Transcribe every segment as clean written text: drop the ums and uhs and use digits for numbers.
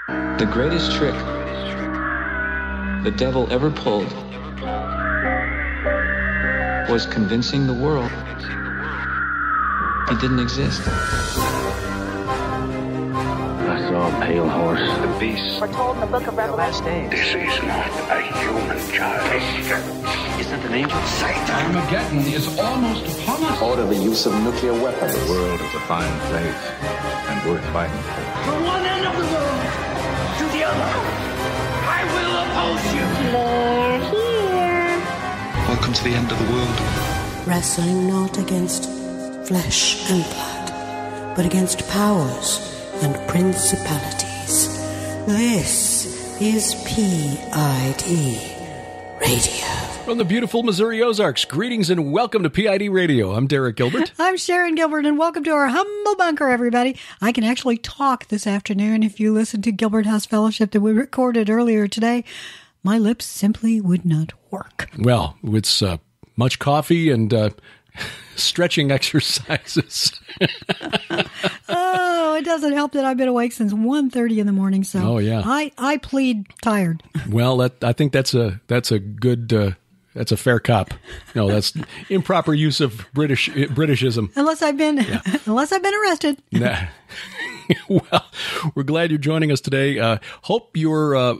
The greatest trick the devil ever pulled was convincing the world he didn't exist. I saw a pale horse. The beast. We're told in the book of Revelation. This is not a human child. Isn't an angel? Satan. Armageddon is almost upon us. Order the use of nuclear weapons. The world is a fine place and worth fighting for. From one end of the world to the other, I will oppose you. They're here. Welcome to the end of the world. Wrestling not against flesh and blood, but against powers and principalities. This is P.I.D. Radio. From the beautiful Missouri Ozarks, greetings and welcome to P.I.D. Radio. I'm Derek Gilbert. I'm Sharon Gilbert, and welcome to our humble bunker, everybody. I can actually talk this afternoon. If you listen to Gilbert House Fellowship that we recorded earlier today, my lips simply would not work. Well, it's much coffee and stretching exercises. Oh, it doesn't help that I've been awake since 1:30 in the morning. So oh, yeah. I plead tired. Well, I think that's a good that's a fair cop. No, that's improper use of Britishism. Unless I've been arrested. Nah. Well, we're glad you're joining us today. Hope you're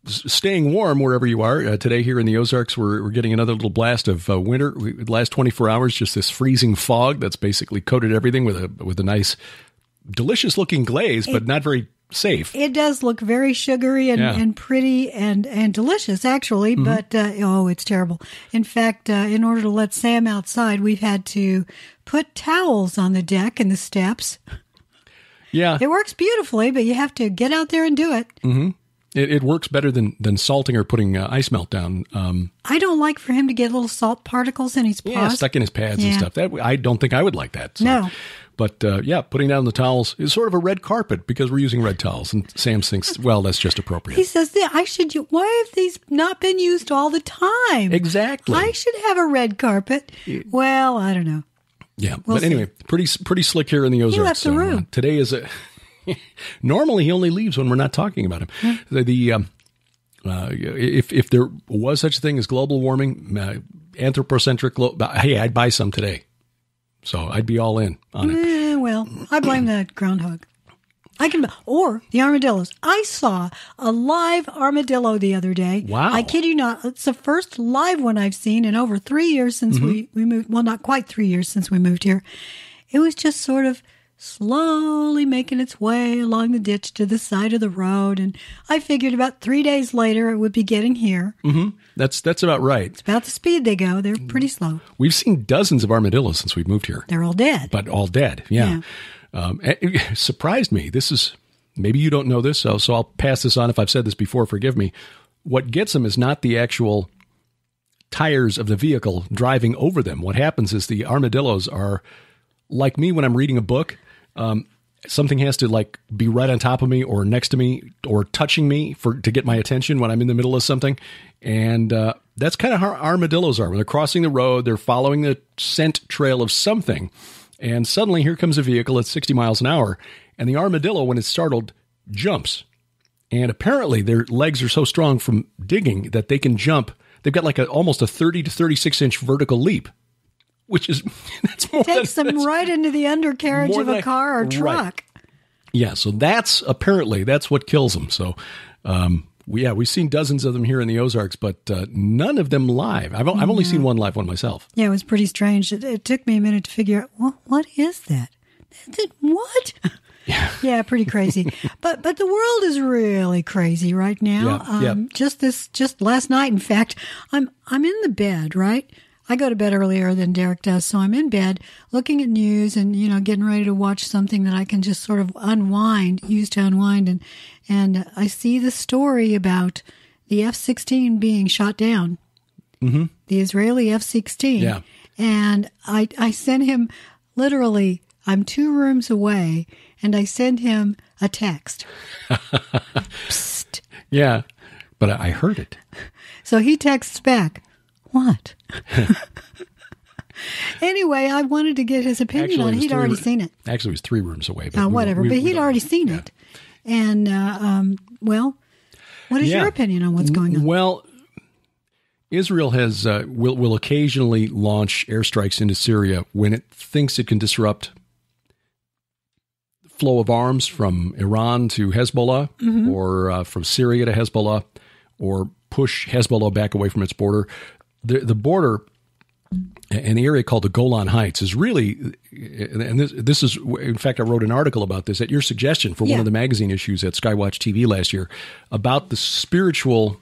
staying warm wherever you are. Today here in the Ozarks, we're getting another little blast of winter. The last 24 hours, just this freezing fog that's basically coated everything with a nice, delicious-looking glaze, but not very safe. It does look very sugary and pretty and delicious, actually, but it's terrible. In fact, in order to let Sam outside, we've had to put towels on the deck and the steps. Yeah. It works beautifully, but you have to get out there and do it. Mm-hmm. It works better than salting or putting ice melt down. I don't like for him to get little salt particles in his paws. Yeah, stuck in his pads and stuff. That I don't think I would like that. So. No. But putting down the towels is sort of a red carpet because we're using red towels. And Sam thinks, well, that's just appropriate. He says, why have these not been used all the time? Exactly. I should have a red carpet. Well, I don't know. Yeah. But anyway, pretty slick here in the Ozarks. He left the room. Today is normally he only leaves when we're not talking about him. If there was such a thing as global warming, anthropocentric, hey, I'd buy some today. So I'd be all in on it. Well, I blame the groundhog. Or the armadillos. I saw a live armadillo the other day. Wow. I kid you not. It's the first live one I've seen in over 3 years since we moved. Well, not quite 3 years since we moved here. It was just sort of slowly making its way along the ditch to the side of the road. And I figured about 3 days later it would be getting here. Mm-hmm. That's about right. It's about the speed they go. They're pretty slow. We've seen dozens of armadillos since we've moved here. They're all dead. But all dead, yeah. It surprised me. This is, maybe you don't know this, so I'll pass this on. If I've said this before, forgive me. What gets them is not the actual tires of the vehicle driving over them. What happens is the armadillos are like me when I'm reading a book. Something has to be right on top of me or next to me or touching me to get my attention when I'm in the middle of something. And that's kind of how armadillos are. When they're crossing the road, they're following the scent trail of something. And suddenly here comes a vehicle at 60 miles an hour. And the armadillo, when it's startled, jumps. And apparently their legs are so strong from digging that they can jump. They've got almost a 30 to 36 inch vertical leap. Which is, that's more takes them right into the undercarriage of a car or truck. Right. Yeah, so that's what kills them. So, we've seen dozens of them here in the Ozarks, but none of them live. I've only seen one live one myself. Yeah, it was pretty strange. It took me a minute to figure out, well, what is that? What? Yeah, pretty crazy. But the world is really crazy right now. Yeah. Just last night, in fact, I'm in the bed, right? I go to bed earlier than Derek does, so I'm in bed looking at news and, getting ready to watch something that I can just sort of use to unwind. And I see the story about the F-16 being shot down, the Israeli F-16. Yeah. And I sent him, literally, I'm 2 rooms away, and I send him a text. Psst. Yeah, but I heard it. So he texts back, what? Anyway, I wanted to get his opinion on it. He'd already seen it. Actually, it was 3 rooms away. But whatever. But he'd already seen it. And Well, what is your opinion on what's going on? Well, Israel has will occasionally launch airstrikes into Syria when it thinks it can disrupt the flow of arms from Iran to Hezbollah, or from Syria to Hezbollah, or push Hezbollah back away from its border. The border and the area called the Golan-heights is really, and this is, in fact, I wrote an article about this at your suggestion for one of the magazine issues at Skywatch TV last year about the spiritual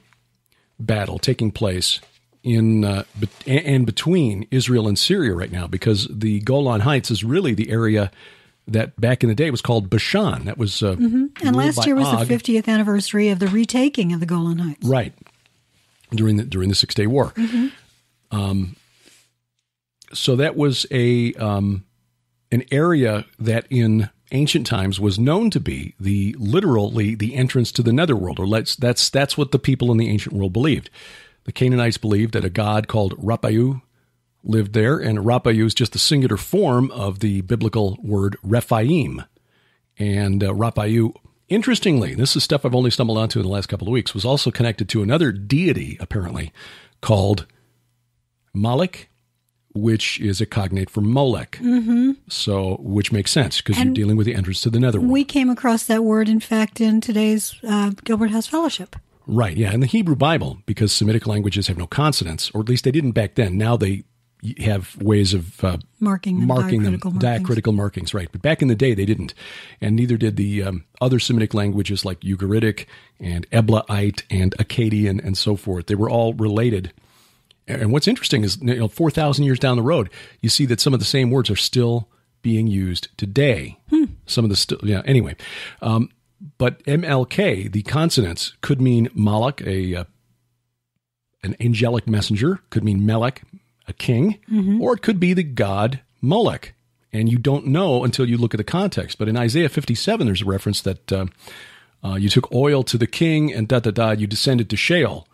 battle taking place in and between Israel and Syria right now, because the Golan-heights is really the area that back in the day was called Bashan. That was and last year was the 50th anniversary of the retaking of the Golan-heights. Right, during the 6 Day War. So that was an area that in ancient times was known to be literally the entrance to the netherworld, or that's what the people in the ancient world believed. The Canaanites believed that a god called Rapayu lived there, and Rapayu is just the singular form of the biblical word Rephaim. And Rapayu, interestingly, this is stuff I've only stumbled onto in the last couple of weeks, was also connected to another deity, apparently, called Malik, which is a cognate for Molech. So, which makes sense because you're dealing with the entrance to the netherworld. We came across that word, in fact, in today's Gilbert House Fellowship. Right, yeah. In the Hebrew Bible, because Semitic languages have no consonants, or at least they didn't back then. Now they have ways of marking them, diacritical markings, right. But back in the day, they didn't. And neither did the other Semitic languages like Ugaritic and Eblaite and Akkadian and so forth. They were all related. And what's interesting is, 4,000 years down the road, you see that some of the same words are still being used today. Some of the anyway. But MLK, the consonants, could mean Malak, an angelic messenger, could mean Melech, a king, or it could be the god Molech. And you don't know until you look at the context. But in Isaiah 57, there's a reference that you took oil to the king and you descended to Sheol.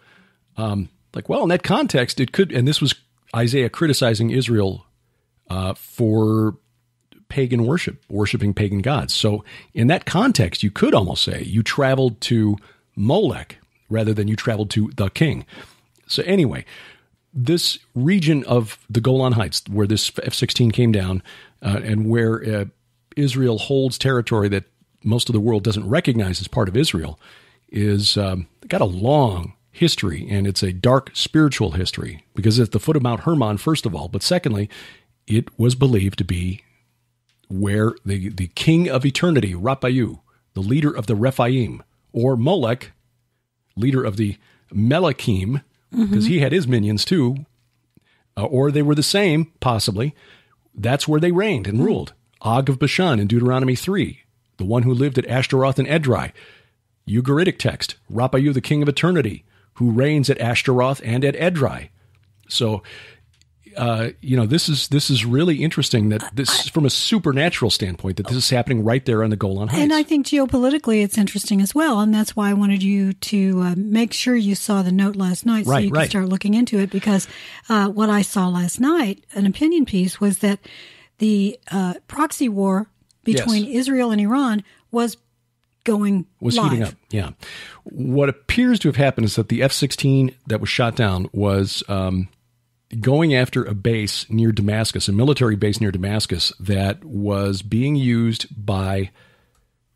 In that context, it could, and this was Isaiah criticizing Israel for pagan worshiping pagan gods. So in that context, you could almost say you traveled to Molech rather than you traveled to the king. So anyway, this region of the Golan Heights, where this F-16 came down, and where Israel holds territory that most of the world doesn't recognize as part of Israel, is got a long history, and it's a dark spiritual history, because it's at the foot of Mount Hermon, first of all, but secondly, it was believed to be where the king of eternity, Rapayu, the leader of the Rephaim, or Molech, leader of the Melechim, because he had his minions too, or they were the same, possibly. That's where they reigned and ruled. Og of Bashan in Deuteronomy 3, the one who lived at Ashtaroth and Edrei. Ugaritic text, Rapayu, the king of eternity, who reigns at Ashtaroth and at Edrei. So, this is really interesting that this, from a supernatural standpoint, that this is happening right there on the Golan Heights. And I think geopolitically it's interesting as well, and that's why I wanted you to make sure you saw the note last night so you could start looking into it, because what I saw last night, an opinion piece, was that the proxy war between Israel and Iran was live. Heating up. Yeah. What appears to have happened is that the F-16 that was shot down was going after a base near Damascus, a military base near Damascus that was being used by,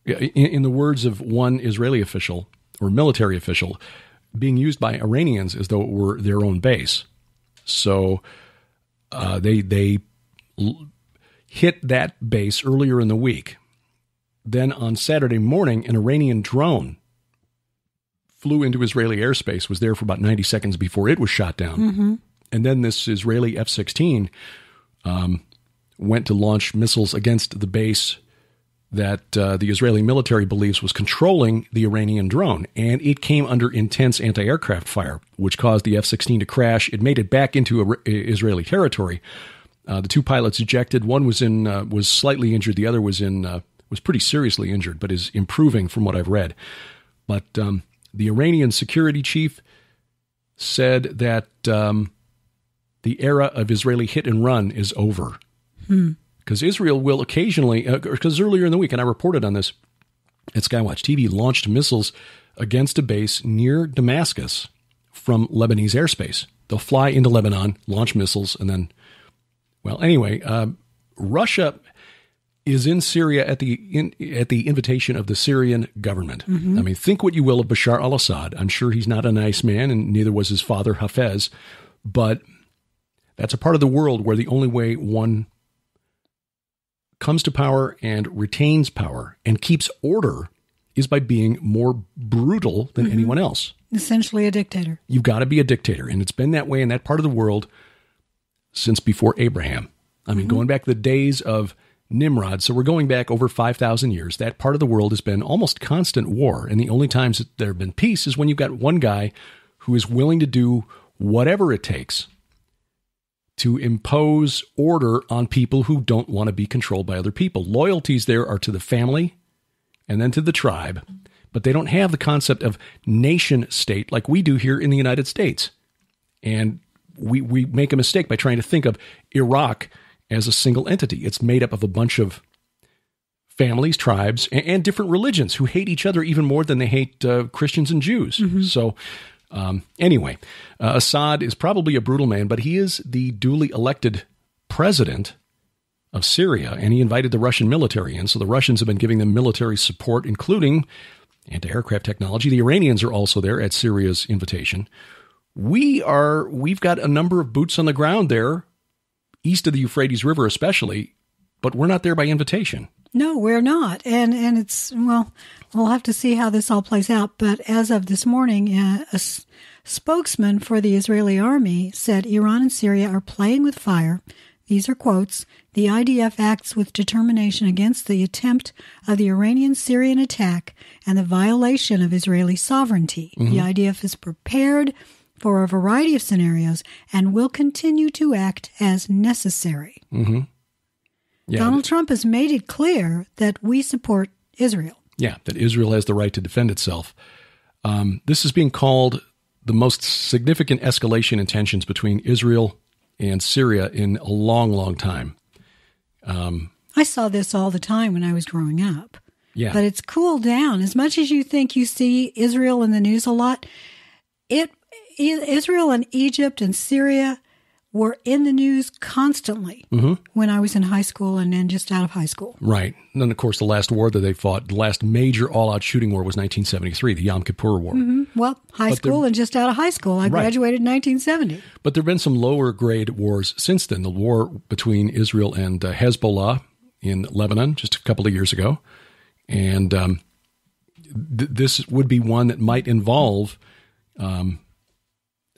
in the words of one Israeli official or military official, being used by Iranians as though it were their own base. So they hit that base earlier in the week. Then on Saturday morning, an Iranian drone flew into Israeli airspace, was there for about 90 seconds before it was shot down. And then this Israeli F-16 went to launch missiles against the base that the Israeli military believes was controlling the Iranian drone. And it came under intense anti-aircraft fire, which caused the F-16 to crash. It made it back into Israeli territory. The two pilots ejected. One was slightly injured. The other was pretty seriously injured, but is improving from what I've read. But the Iranian security chief said that the era of Israeli hit and run is over. Because Israel will occasionally, because earlier in the week, and I reported on this at Skywatch TV, launched missiles against a base near Damascus from Lebanese airspace. They'll fly into Lebanon, launch missiles, and then, well, anyway, Russia is in Syria at the invitation of the Syrian government. I mean, think what you will of Bashar al-Assad. I'm sure he's not a nice man, and neither was his father, Hafez. But that's a part of the world where the only way one comes to power and retains power and keeps order is by being more brutal than anyone else. Essentially a dictator. You've got to be a dictator. And it's been that way in that part of the world since before Abraham. I mean, going back to the days of Nimrod. So we're going back over 5,000 years. That part of the world has been almost constant war. And the only times that there have been peace is when you've got one guy who is willing to do whatever it takes to impose order on people who don't want to be controlled by other people. Loyalties there are to the family and then to the tribe, but they don't have the concept of nation state like we do here in the United States. And we make a mistake by trying to think of Iraq as a single entity. It's made up of a bunch of families, tribes, and different religions who hate each other even more than they hate Christians and Jews. So anyway, Assad is probably a brutal man, but he is the duly elected president of Syria, and he invited the Russian military in. So the Russians have been giving them military support, including anti-aircraft technology. The Iranians are also there at Syria's invitation. We've got a number of boots on the ground there, east of the Euphrates River especially, but we're not there by invitation. No, we're not. And it's, well, we'll have to see how this all plays out. But as of this morning, a spokesman for the Israeli army said Iran and Syria are playing with fire. These are quotes. The IDF acts with determination against the attempt of the Iranian-Syrian attack and the violation of Israeli sovereignty. The IDF is prepared for a variety of scenarios and will continue to act as necessary. Yeah, Donald Trump has made it clear that we support Israel. Yeah, that Israel has the right to defend itself. This is being called the most significant escalation in tensions between Israel and Syria in a long, long time. I saw this all the time when I was growing up. Yeah. But it's cooled down. As much as you think you see Israel in the news a lot, Israel and Egypt and Syria were in the news constantly when I was in high school and then just out of high school. Right. And then, of course, the last war that they fought, the last major all-out shooting war was 1973, the Yom Kippur War. Well, high school and just out of high school. I graduated in 1970. But there have been some lower-grade wars since then. The war between Israel and Hezbollah in Lebanon just a couple of years ago. And this would be one that might involve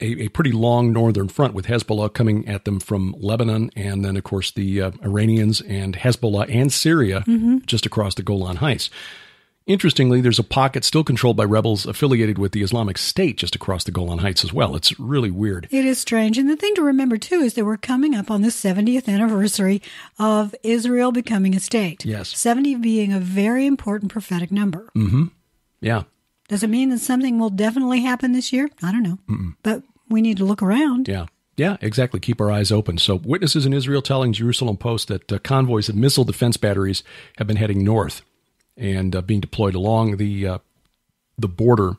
a pretty long northern front with Hezbollah coming at them from Lebanon, and then, of course, the Iranians and Hezbollah and Syria just across the Golan-heights. Interestingly, there's a pocket still controlled by rebels affiliated with the Islamic State just across the Golan-heights as well. It's really weird. It is strange. And the thing to remember, too, is that we're coming up on the 70th anniversary of Israel becoming a state. Yes. 70 being a very important prophetic number. Yeah. Does it mean that something will definitely happen this year? I don't know. But we need to look around. Yeah, exactly. Keep our eyes open. So witnesses in Israel telling Jerusalem Post that convoys of missile defense batteries have been heading north and being deployed along the border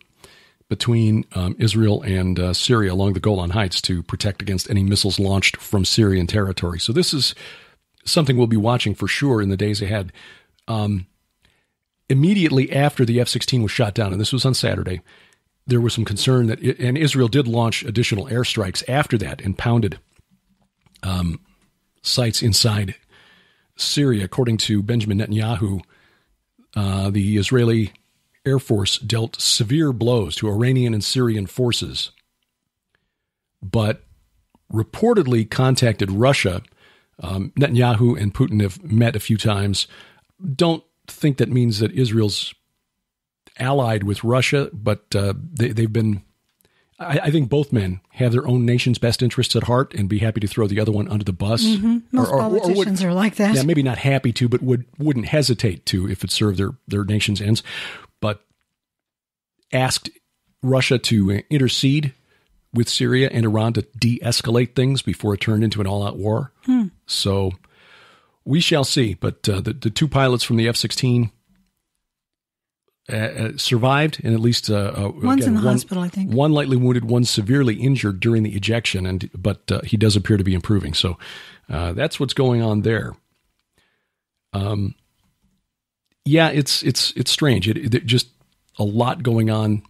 between Israel and Syria along the Golan Heights to protect against any missiles launched from Syrian territory. So this is something we'll be watching for sure in the days ahead. Immediately after the F-16 was shot down, and this was on Saturday, there was some concern that, and Israel did launch additional airstrikes after that and pounded sites inside Syria. According to Benjamin Netanyahu, the Israeli Air Force dealt severe blows to Iranian and Syrian forces, but reportedly contacted Russia. Netanyahu and Putin have met a few times. Don't think that means that Israel's allied with Russia, but they've been, I think both men have their own nation's best interests at heart and be happy to throw the other one under the bus. Most politicians are like that. Yeah, maybe not happy to, but wouldn't hesitate to if it served their nation's ends. But asked Russia to intercede with Syria and Iran to de-escalate things before it turned into an all-out war. So we shall see. But the two pilots from the F-16 survived, and at least one's in the hospital, I think. One lightly wounded, one severely injured during the ejection, but he does appear to be improving. So that's what's going on there. It's strange. It just a lot going on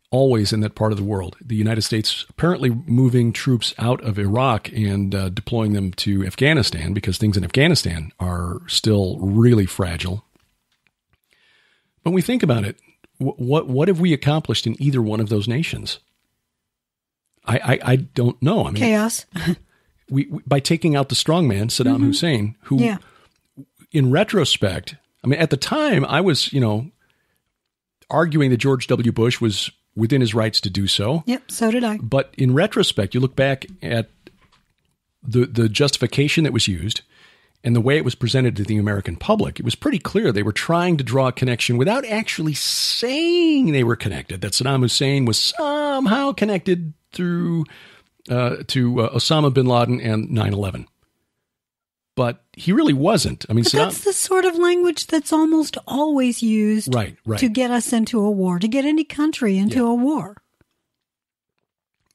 always in that part of the world. The United States apparently moving troops out of Iraq and deploying them to Afghanistan because things in Afghanistan are still really fragile. When we think about it, what have we accomplished in either one of those nations? I don't know. I mean, chaos. we by taking out the strongman, Saddam Hussein, who, in retrospect, I mean, at the time I was, arguing that George W. Bush was within his rights to do so. Yep, so did I. But in retrospect, you look back at the justification that was used and the way it was presented to the American public, it was pretty clear they were trying to draw a connection without actually saying they were connected, that Saddam Hussein was somehow connected through to Osama bin Laden and 9/11. But he really wasn't. I mean, but that's the sort of language that's almost always used right. to get us into a war, to get any country into a war.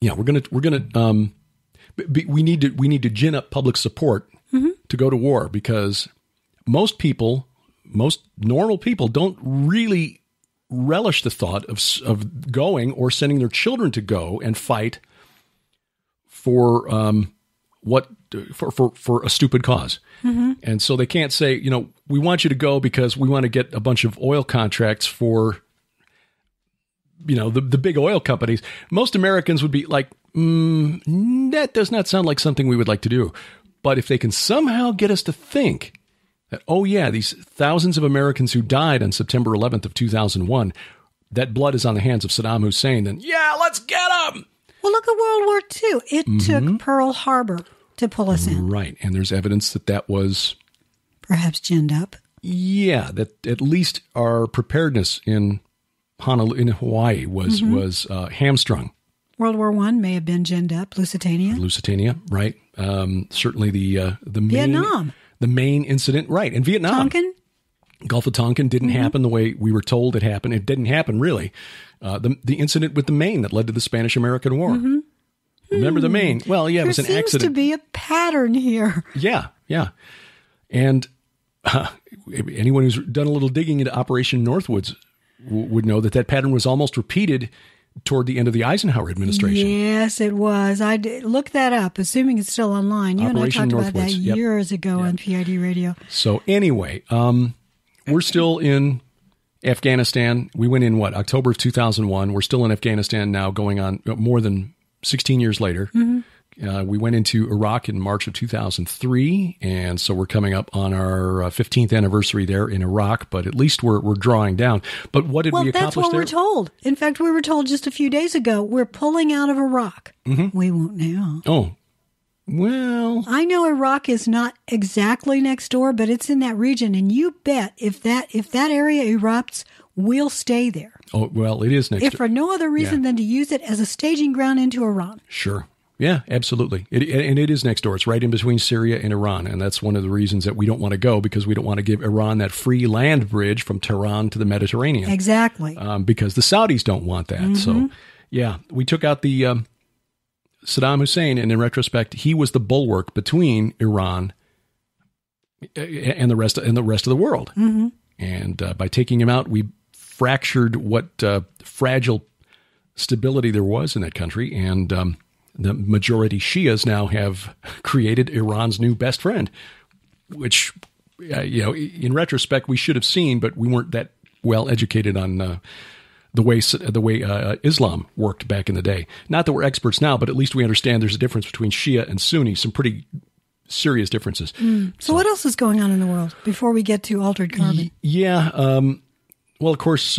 Yeah, we need to gin up public support to go to war, because most normal people don't really relish the thought of going or sending their children to go and fight for for a stupid cause. And so they can't say, we want you to go because we want to get a bunch of oil contracts for, the big oil companies. Most Americans would be like, that does not sound like something we would like to do. But if they can somehow get us to think that, these thousands of Americans who died on September 11th of 2001, that blood is on the hands of Saddam Hussein, then let's get them. Well, look at World War II. It took Pearl Harbor to pull us in. Right. And there's evidence that was perhaps ginned up. Yeah, that at least our preparedness in Hawaii was hamstrung. World War I may have been ginned up. Lusitania, right. Certainly the Vietnam. The main incident, right. And Vietnam. Tonkin. Gulf of Tonkin didn't happen the way we were told it happened. It didn't happen, really. The incident with the Maine that led to the Spanish-American War. Remember the Maine? Well, it was an accident. There seems to be a pattern here. Yeah. And anyone who's done a little digging into Operation Northwoods would know that pattern was almost repeated toward the end of the Eisenhower administration. Yes, it was. I looked that up, assuming it's still online. You Operation and I talked Northwoods. About that years ago on P.I.D. radio. So anyway, we're still in Afghanistan. We went in October of 2001. We're still in Afghanistan now, going on more than 16 years later. We went into Iraq in March of 2003, and so we're coming up on our 15th anniversary there in Iraq, but at least we're drawing down. But what did we accomplish there? Well, that's what we're told. In fact, we were told just a few days ago, we're pulling out of Iraq. We won't now. Oh, well. I know Iraq is not exactly next door, but it's in that region, and you bet if that area erupts, we'll stay there. Oh, well, it is next door. If for no other reason than to use it as a staging ground into Iran. Sure. Yeah, absolutely. And it is next door. It's right in between Syria and Iran. And that's one of the reasons that we don't want to go, because we don't want to give Iran that free land bridge from Tehran to the Mediterranean. Exactly. Because the Saudis don't want that. So, we took out the Saddam Hussein, and in retrospect, he was the bulwark between Iran and the rest of the world. And by taking him out, we fractured what fragile stability there was in that country. And the majority Shias now have created Iran's new best friend, which, in retrospect, we should have seen, but we weren't that well educated on the way Islam worked back in the day. Not that we're experts now, but at least we understand there's a difference between Shia and Sunni, some pretty serious differences. So what else is going on in the world before we get to altered carbon? Well, of course,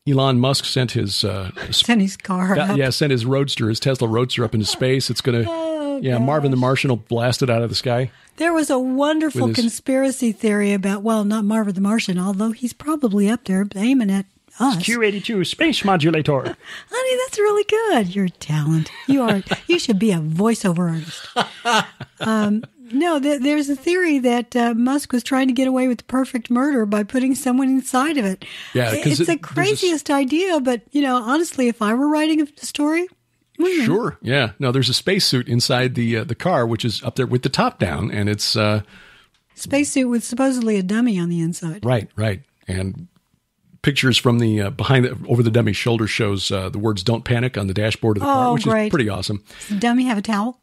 Elon Musk sent his car up. Sent his Roadster, his Tesla Roadster up into space. It's going to, Marvin the Martian will blast it out of the sky. There was a wonderful conspiracy theory about, not Marvin the Martian, although he's probably up there aiming at us. Q82 space modulator. Honey, that's really good. You're a talent. You should be a voiceover artist. No, there's a theory that Musk was trying to get away with the perfect murder by putting someone inside of it. Yeah, it's the craziest idea, but, honestly, if I were writing a story... Sure, yeah. No, there's a spacesuit inside the car, which is up there with the top down, and it's... spacesuit with supposedly a dummy on the inside. Right. And pictures from the over the dummy's shoulder shows the words "Don't panic" on the dashboard of the car, which is pretty awesome. Does the dummy have a towel?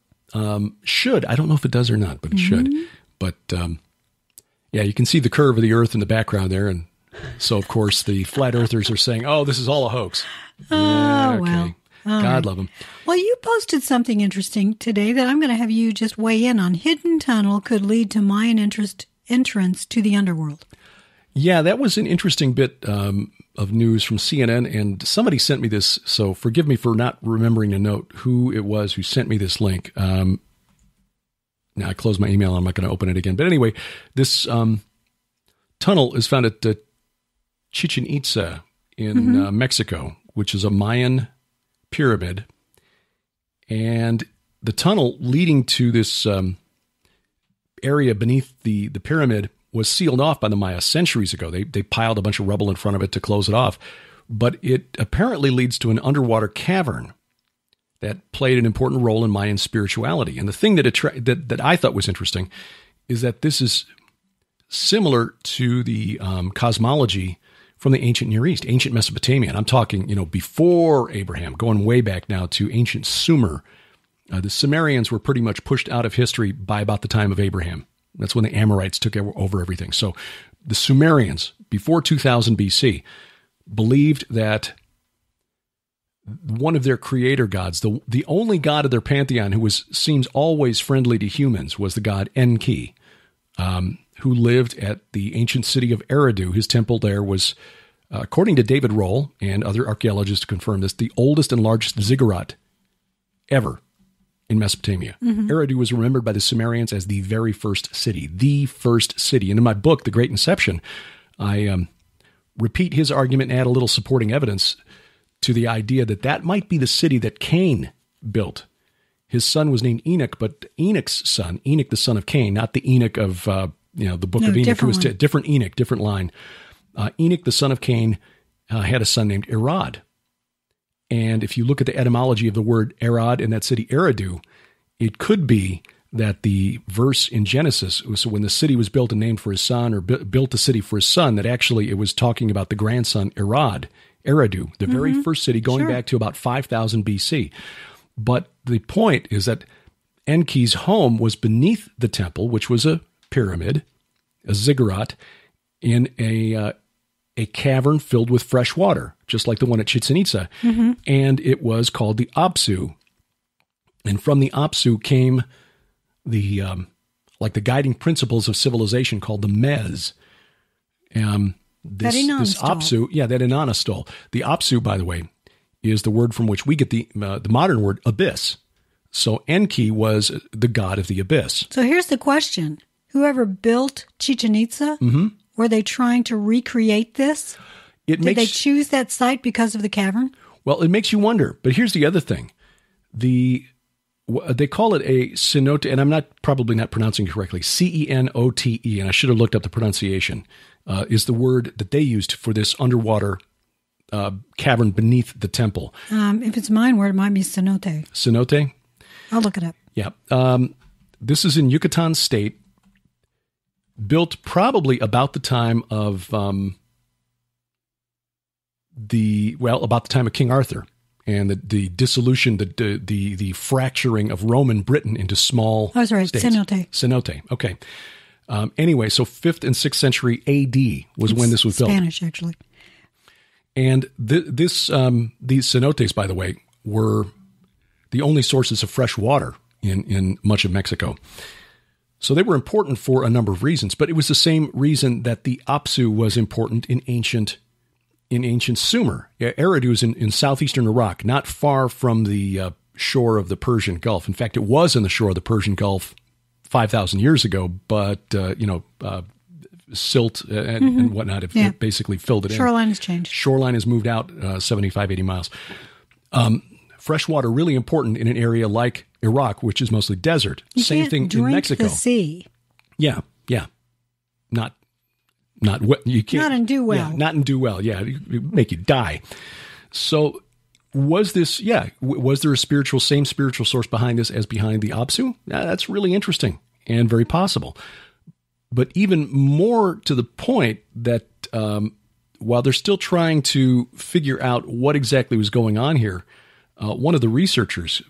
Should. I don't know if it does or not, but it should. But yeah, you can see the curve of the Earth in the background there. And so, of course, the flat earthers are saying, oh, this is all a hoax. Oh, well. God love them. Well, you posted something interesting today that I'm going to have you just weigh in on. Hidden tunnel could lead to Mayan entrance to the underworld. Yeah, that was an interesting bit of news from CNN, and somebody sent me this, so forgive me for not remembering to note who it was who sent me this link. Now, I closed my email. I'm not going to open it again. But anyway, this tunnel is found at Chichen Itza in Mexico, which is a Mayan pyramid. And the tunnel leading to this area beneath the pyramid was sealed off by the Maya centuries ago. They piled a bunch of rubble in front of it to close it off. But it apparently leads to an underwater cavern that played an important role in Mayan spirituality. And the thing that I thought was interesting is that this is similar to the cosmology from the ancient Near East, ancient Mesopotamia. And I'm talking, before Abraham, going way back now to ancient Sumer. The Sumerians were pretty much pushed out of history by about the time of Abraham. That's when the Amorites took over everything. So the Sumerians, before 2000 BC, believed that one of their creator gods, the only god of their pantheon who seems always friendly to humans, was the god Enki, who lived at the ancient city of Eridu. His temple there was, according to David Roll and other archaeologists confirm this, the oldest and largest ziggurat ever in Mesopotamia. Eridu was remembered by the Sumerians as the very first city. And in my book, The Great Inception, I repeat his argument and add a little supporting evidence to the idea that might be the city that Cain built. His son was named Enoch, but Enoch's son, Enoch the son of Cain, not the Enoch of the book of Enoch, who was different Enoch, different line. Enoch the son of Cain had a son named Irad. And if you look at the etymology of the word Arad in that city, Eridu, it could be that the verse in Genesis, so when the city was built and named for his son, or built the city for his son, that actually it was talking about the grandson Eridu, the very first city going back to about 5000 BC. But the point is that Enki's home was beneath the temple, which was a pyramid, a ziggurat, in a cavern filled with fresh water, just like the one at Chichen Itza. And it was called the Apsu. And from the Apsu came the guiding principles of civilization called the Mez. This Apsu, that Inanna stole. The Apsu, by the way, is the word from which we get the modern word abyss. So Enki was the god of the abyss. So here's the question. Whoever built Chichen Itza, were they trying to recreate this? Did they choose that site because of the cavern? Well, it makes you wonder. But here's the other thing. They call it a cenote, and I'm probably not pronouncing it correctly, Cenote, and I should have looked up the pronunciation, is the word that they used for this underwater cavern beneath the temple. If it's mine word, it might be cenote. Cenote? I'll look it up. Yeah. This is in Yucatan State, built probably about the time of about the time of King Arthur and the dissolution, the fracturing of Roman Britain into small I was right, states. Cenote. Okay. Anyway, so 5th and 6th century AD was when this was built. Spanish, actually. And these cenotes, by the way, were the only sources of fresh water in much of Mexico. So they were important for a number of reasons, but it was the same reason that the Apsu was important in ancient Sumer. Eridu is in southeastern Iraq, not far from the shore of the Persian Gulf. In fact, it was in the shore of the Persian Gulf 5,000 years ago, but silt and whatnot have basically filled it in. Shoreline has changed. Shoreline has moved out 75, 80 miles. Fresh water, really important in an area like Iraq, which is mostly desert. You Same can't thing drink in Mexico. the sea. Yeah. Not what you can't. Not and do well. Yeah, not and do well. Yeah, it make you die. So was this? Yeah, was there a same spiritual source behind this as behind the Apsu? That's really interesting and very possible. But even more to the point that while they're still trying to figure out what exactly was going on here, one of the researchers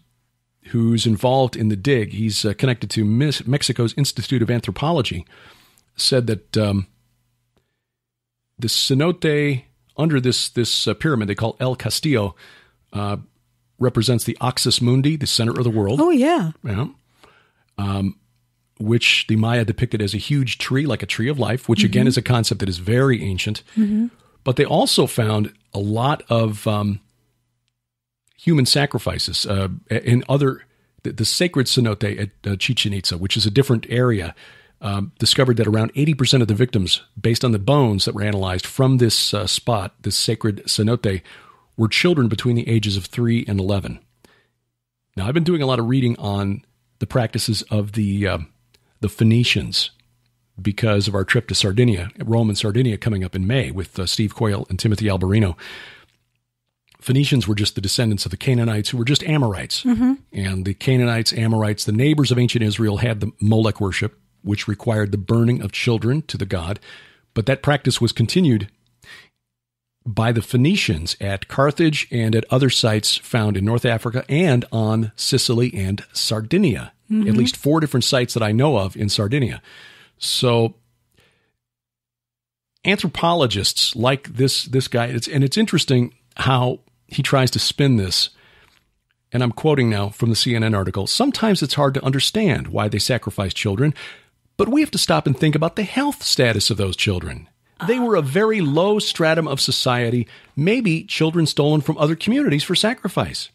who's involved in the dig, he's connected to Mexico's Institute of Anthropology, said that the cenote under this pyramid they call El Castillo represents the Axis Mundi, the center of the world. Oh, yeah. Which the Maya depicted as a huge tree, like a tree of life, which again is a concept that is very ancient. Mm-hmm. But they also found a lot of human sacrifices in the sacred cenote at Chichen Itza, which is a different area. Discovered that around 80% of the victims, based on the bones that were analyzed from this spot, this sacred cenote, were children between the ages of 3 and 11. Now, I've been doing a lot of reading on the practices of the Phoenicians because of our trip to Sardinia, Rome and Sardinia, coming up in May with Steve Coyle and Timothy Alberino. Phoenicians were just the descendants of the Canaanites who were just Amorites. Mm-hmm. And the Canaanites, Amorites, the neighbors of ancient Israel had the Molech worship, which required the burning of children to the god. But that practice was continued by the Phoenicians at Carthage and at other sites found in North Africa and on Sicily and Sardinia. Mm-hmm. At least 4 different sites that I know of in Sardinia. So anthropologists like this guy, and it's interesting how he tries to spin this. And I'm quoting now from the CNN article. Sometimes it's hard to understand why they sacrifice children, but we have to stop and think about the health status of those children. They were a very low stratum of society, maybe children stolen from other communities for sacrifice.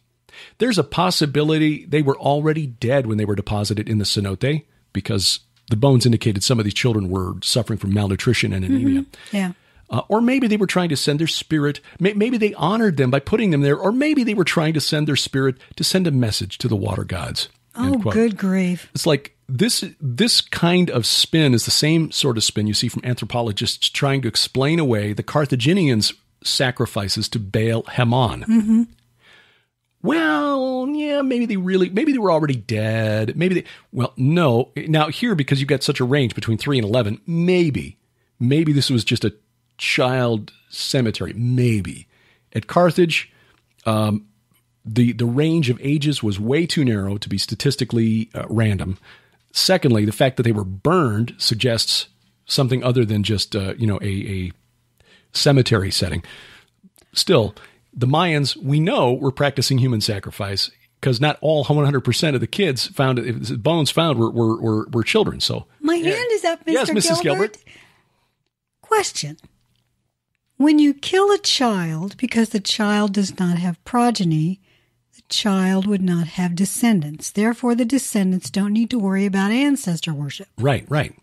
There's a possibility they were already dead when they were deposited in the cenote because the bones indicated some of these children were suffering from malnutrition and anemia. Mm-hmm. Yeah. Or maybe they were trying to send their spirit. Maybe they honored them by putting them there. Or maybe they were trying to send their spirit to send a message to the water gods. Oh, good grief. It's like this kind of spin is the same sort of spin you see from anthropologists trying to explain away the Carthaginians' sacrifices to Baal Hermon. Mm-hmm. Well, yeah, maybe they were already dead. No. Now here, because you've got such a range between 3 and 11, maybe this was just a child cemetery. Maybe. At Carthage, the range of ages was way too narrow to be statistically random. Secondly, the fact that they were burned suggests something other than just a cemetery setting. Still, the Mayans, we know, were practicing human sacrifice because not all 100% of the kids bones found were children. So my hand is up, Mr. Yes, Mrs. Gilbert. Question. When you kill a child because the child does not have progeny, the child would not have descendants. Therefore, the descendants don't need to worry about ancestor worship. Right.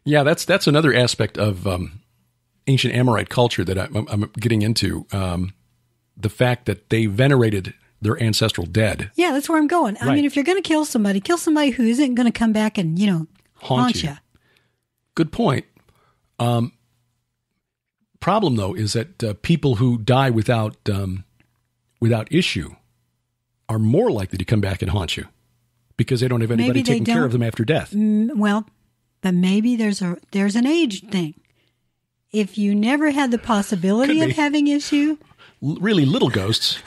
Yeah, that's another aspect of ancient Amorite culture that I'm getting into. The fact that they venerated their ancestral dead. Yeah, that's where I'm going. Right. I mean, if you're going to kill somebody who isn't going to come back and, haunt you. Good point. Problem, though, is that people who die without issue are more likely to come back and haunt you because they don't have anybody taking care of them after death. Well, but maybe there's an age thing. If you never had the possibility of having issue, really little ghosts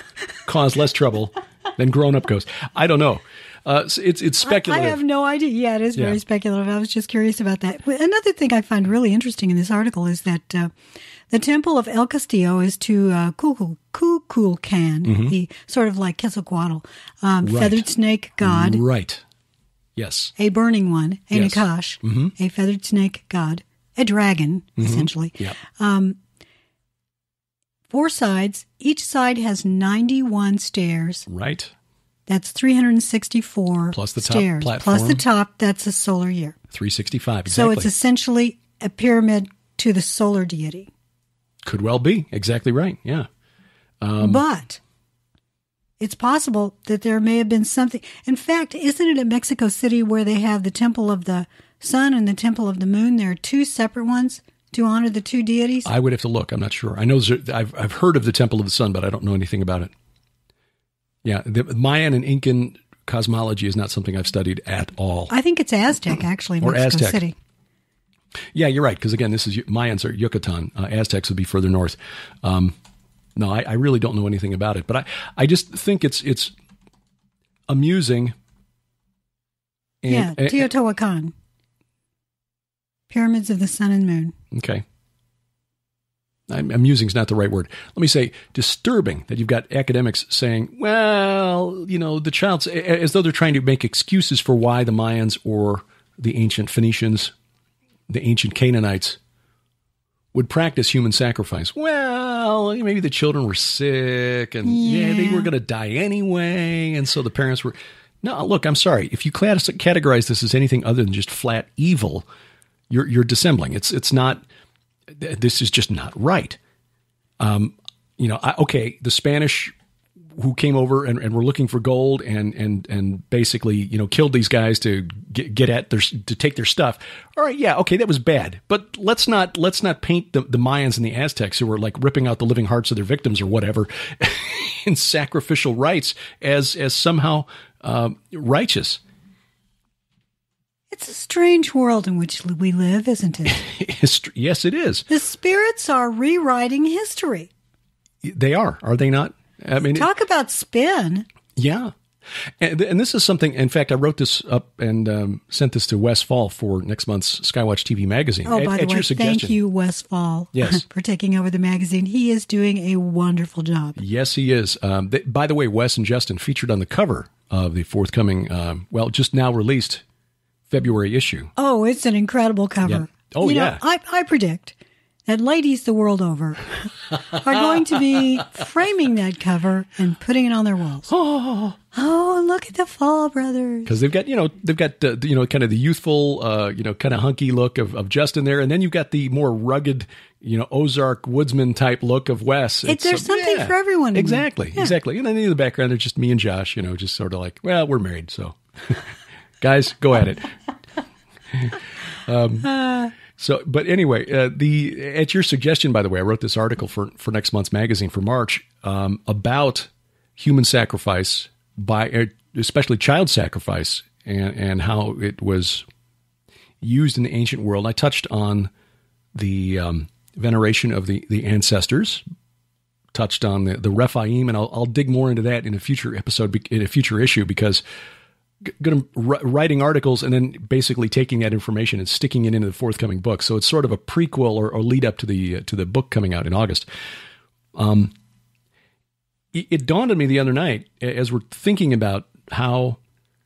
cause less trouble than grown-up ghosts. I don't know. It's speculative. I have no idea. Yeah, it is very speculative. I was just curious about that. Another thing I find really interesting in this article is that the temple of El Castillo is to Kukulkan, Mm-hmm. the sort of like Quetzalcoatl, feathered snake god. Right. Yes. A burning one, a Nakash, mm-hmm. a feathered snake god, a dragon, mm-hmm. essentially. Yep. 4 sides. Each side has 91 stairs. Right. That's 364 plus the stairs. Top platform. Plus the top, that's a solar year. 365, exactly. So it's essentially a pyramid to the solar deity. Could well be. Exactly right, yeah. But it's possible that there may have been something. In fact, isn't it at Mexico City where they have the Temple of the Sun and the Temple of the Moon? There are two separate ones to honor the two deities? I would have to look. I'm not sure. I know I've heard of the Temple of the Sun, but I don't know anything about it. Yeah, the Mayan and Incan cosmology is not something I've studied at all. I think it's Aztec, actually, in Mexico City. Yeah, you're right, because again, this is Mayans are Yucatan. Aztecs would be further north. No, I really don't know anything about it, but I just think it's amusing. Teotihuacan. Pyramids of the Sun and Moon. Okay. Amusing is not the right word. Let me say disturbing that you've got academics saying, well, the child's, as though they're trying to make excuses for why the Mayans or the ancient Phoenicians, the ancient Canaanites would practice human sacrifice. Well, maybe the children were sick and they were going to die anyway. And so the parents were, no, look, I'm sorry. If you categorize this as anything other than just flat evil, you're dissembling. It's not, this is just not right. The Spanish who came over and were looking for gold and basically, killed these guys to get at to take their stuff. All right. Yeah. Okay. That was bad, but let's not paint the Mayans and the Aztecs who were like ripping out the living hearts of their victims or whatever in sacrificial rites as somehow righteous. It's a strange world in which we live, isn't it? Yes, it is. The spirits are rewriting history. They are they not? I mean, talk about spin. Yeah. And this is something, in fact, I wrote this up and sent this to Wes Fall for next month's Skywatch TV magazine. Oh, by the way, thank you, Wes Fall, for taking over the magazine. He is doing a wonderful job. Yes, he is. By the way, Wes and Justin featured on the cover of the forthcoming, just now released February issue. Oh, it's an incredible cover. Yeah. Oh, yeah. I predict that ladies the world over are going to be framing that cover and putting it on their walls. Oh, look at the Fall brothers. Because they've got kind of the youthful, kind of hunky look of Justin there. And then you've got the more rugged, Ozark woodsman type look of Wes. There's something for everyone. Exactly. And then in the background, there's just me and Josh, just sort of like, well, we're married. So guys, go at it. But anyway, at your suggestion, by the way, I wrote this article for next month's magazine for March about human sacrifice especially child sacrifice and how it was used in the ancient world. I touched on the veneration of the ancestors, touched on the Rephaim, and I'll dig more into that in a future episode, in a future issue, because writing articles and then basically taking that information and sticking it into the forthcoming book. So it's sort of a prequel or lead up to the book coming out in August. It dawned on me the other night as we're thinking about how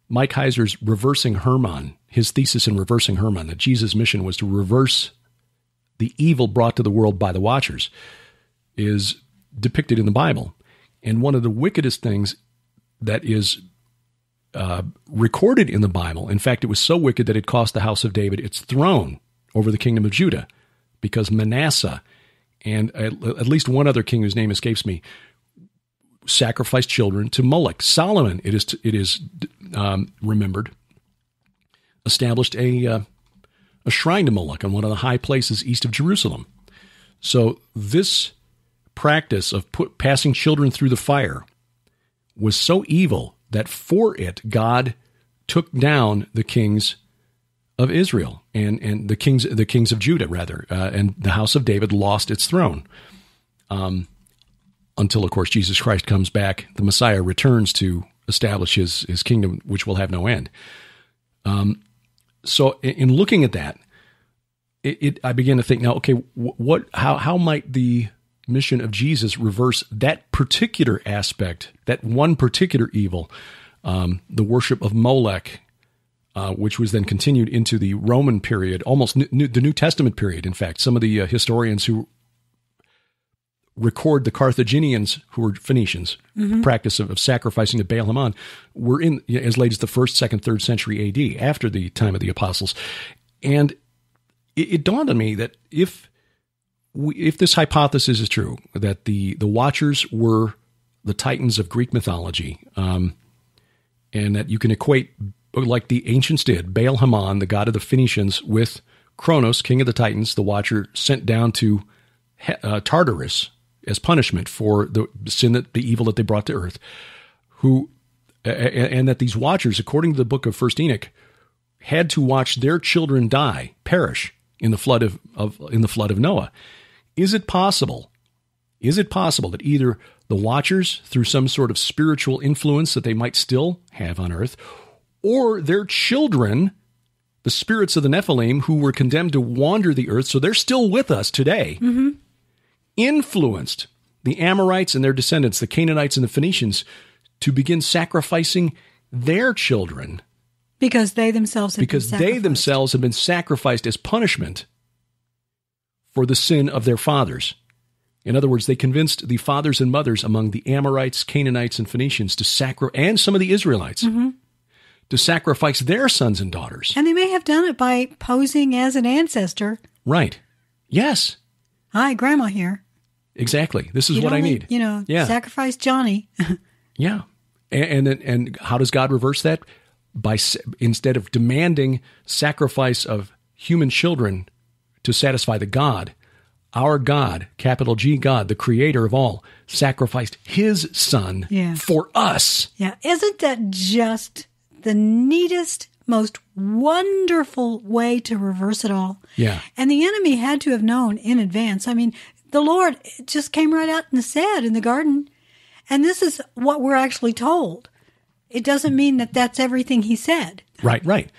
Mike Heiser's Reversing Hermon, his thesis in Reversing Hermon, that Jesus' mission was to reverse the evil brought to the world by the Watchers, is depicted in the Bible. And one of the wickedest things that is recorded in the Bible. In fact, it was so wicked that it cost the house of David its throne over the kingdom of Judah, because Manasseh and at least one other king whose name escapes me sacrificed children to Moloch. Solomon, it is remembered, established a shrine to Moloch on one of the high places east of Jerusalem. So this practice of passing children through the fire was so evil that for it, God took down the kings of Israel and the kings of Judah, rather, and the house of David lost its throne. Until, of course, Jesus Christ comes back, the Messiah returns to establish his kingdom, which will have no end. So in looking at that, I began to think, now, okay, how might the mission of Jesus reverse that particular aspect, that one particular evil, the worship of Molech, which was then continued into the Roman period, almost the New Testament period. In fact, some of the historians who record the Carthaginians, who were Phoenicians, the practice of sacrificing to Baal Hamon, were in as late as the 1st, 2nd, 3rd century AD, after the time of the apostles. And it dawned on me that if this hypothesis is true, that the Watchers were the titans of Greek mythology, and that you can equate, like the ancients did, Baal Haman, the god of the Phoenicians, with Kronos, king of the Titans, the Watcher, sent down to Tartarus as punishment for the sin, the evil that they brought to earth, and that these Watchers, according to the book of First Enoch, had to watch their children perish in the flood of Noah. Is it possible that either the Watchers, through some sort of spiritual influence that they might still have on earth, or their children, the spirits of the Nephilim, who were condemned to wander the earth, so they're still with us today, influenced the Amorites and their descendants, the Canaanites and the Phoenicians, to begin sacrificing their children? Because they themselves have been sacrificed as punishment for the sin of their fathers. In other words, they convinced the fathers and mothers among the Amorites, Canaanites, and Phoenicians and some of the Israelites to sacrifice their sons and daughters. And they may have done it by posing as an ancestor. Right. Yes. Hi, Grandma here. Exactly. This is what I need. Sacrifice Johnny. Yeah. And how does God reverse that? By instead of demanding sacrifice of human children to satisfy the God, our God, capital G God, the creator of all, sacrificed his son for us. Yeah. Isn't that just the neatest, most wonderful way to reverse it all? Yeah. And the enemy had to have known in advance. I mean, the Lord just came right out and said in the garden, and this is what we're actually told. It doesn't mean that that's everything he said. Right.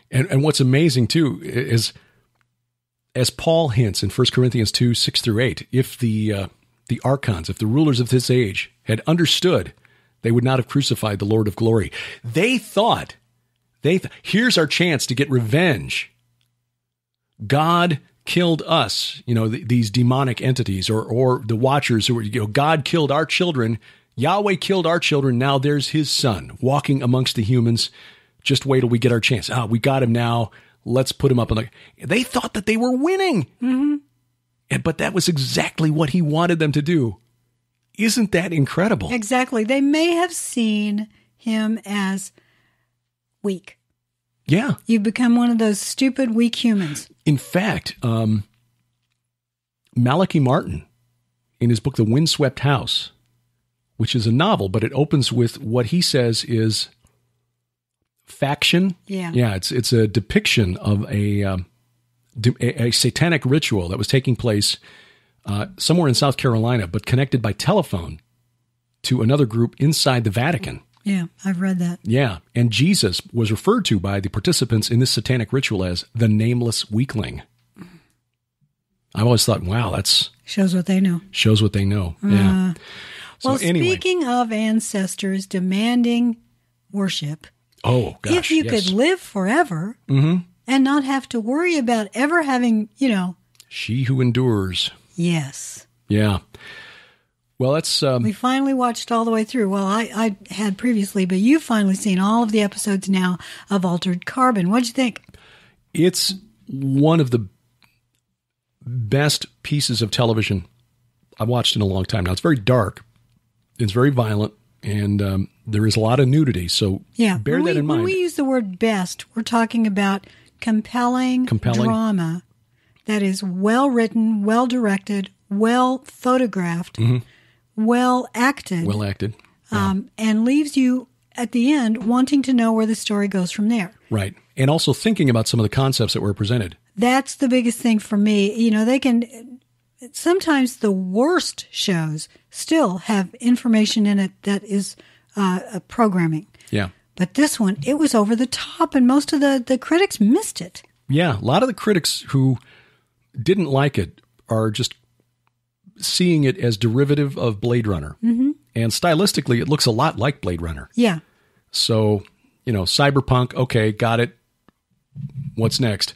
And what's amazing, too, is, as Paul hints in 1 Corinthians 2, 6 through 8, if the archons, if the rulers of this age had understood, they would not have crucified the Lord of glory. They thought, here's our chance to get revenge. God killed us, these demonic entities, or the Watchers, who were, God killed our children. Yahweh killed our children. Now there's his son walking amongst the humans. Just wait till we get our chance. We got him now. Let's put him up. They thought that they were winning. But that was exactly what he wanted them to do. Isn't that incredible? Exactly. They may have seen him as weak. Yeah. You've become one of those stupid, weak humans. In fact, Malachi Martin, in his book, The Windswept House, which is a novel, but it opens with what he says is faction. Yeah, it's a depiction of a satanic ritual that was taking place somewhere in South Carolina, but connected by telephone to another group inside the Vatican. Yeah, I've read that. Yeah, and Jesus was referred to by the participants in this satanic ritual as the nameless weakling. I've always thought, wow, that's... Shows what they know. Yeah. Well, speaking of ancestors demanding worship, if you could live forever and not have to worry about ever having, She who endures. Yes. Yeah. Well, that's... we finally watched all the way through. Well, I had previously, but you've finally seen all of the episodes now of Altered Carbon. What'd you think? It's one of the best pieces of television I've watched in a long time. Now, it's very dark. It's very violent, and there is a lot of nudity, so bear that in mind. When we use the word best, we're talking about compelling drama that is well-written, well-directed, well-photographed, well-acted. Well-acted. And leaves you, at the end, wanting to know where the story goes from there. Right. And also thinking about some of the concepts that were presented. That's the biggest thing for me. They can... Sometimes the worst shows still have information in it that is programming. Yeah. But this one, it was over the top, and most of the critics missed it. Yeah. A lot of the critics who didn't like it are just seeing it as derivative of Blade Runner. And stylistically, it looks a lot like Blade Runner. Yeah. So, cyberpunk, okay, got it. What's next?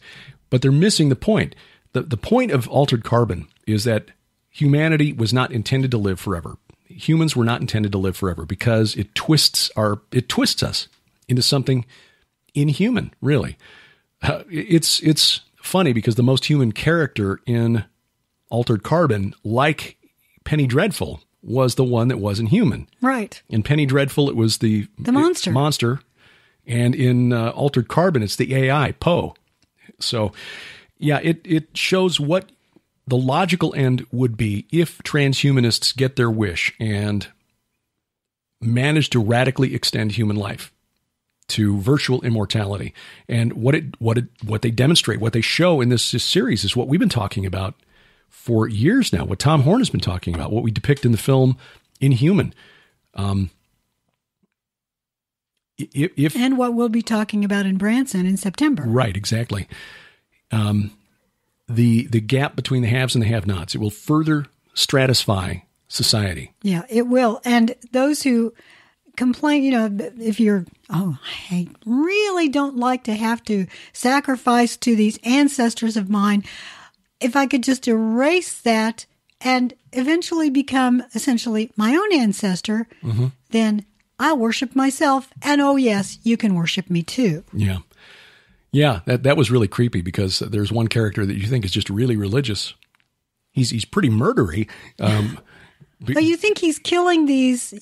But they're missing the point. The point of Altered Carbon is that humanity was not intended to live forever. Humans were not intended to live forever because it twists us into something inhuman, really. It's funny because the most human character in Altered Carbon, like Penny Dreadful, was the one that wasn't human. Right. In Penny Dreadful, it was the monster. And in Altered Carbon, it's the AI, Poe. So, yeah, it shows what the logical end would be if transhumanists get their wish and manage to radically extend human life to virtual immortality. And what they demonstrate, what they show in this series is what we've been talking about for years now, what Tom Horn has been talking about, what we depict in the film Inhuman. And what we'll be talking about in Branson in September. Right, exactly. The gap between the haves and the have-nots, it will further stratify society. Yeah, it will. And those who complain, if you're, I really don't like to have to sacrifice to these ancestors of mine. If I could just erase that and eventually become essentially my own ancestor, then I'll worship myself. And oh, yes, you can worship me too. Yeah. Yeah, that was really creepy because there's one character that you think is just really religious. He's pretty murdery. But you think he's killing these,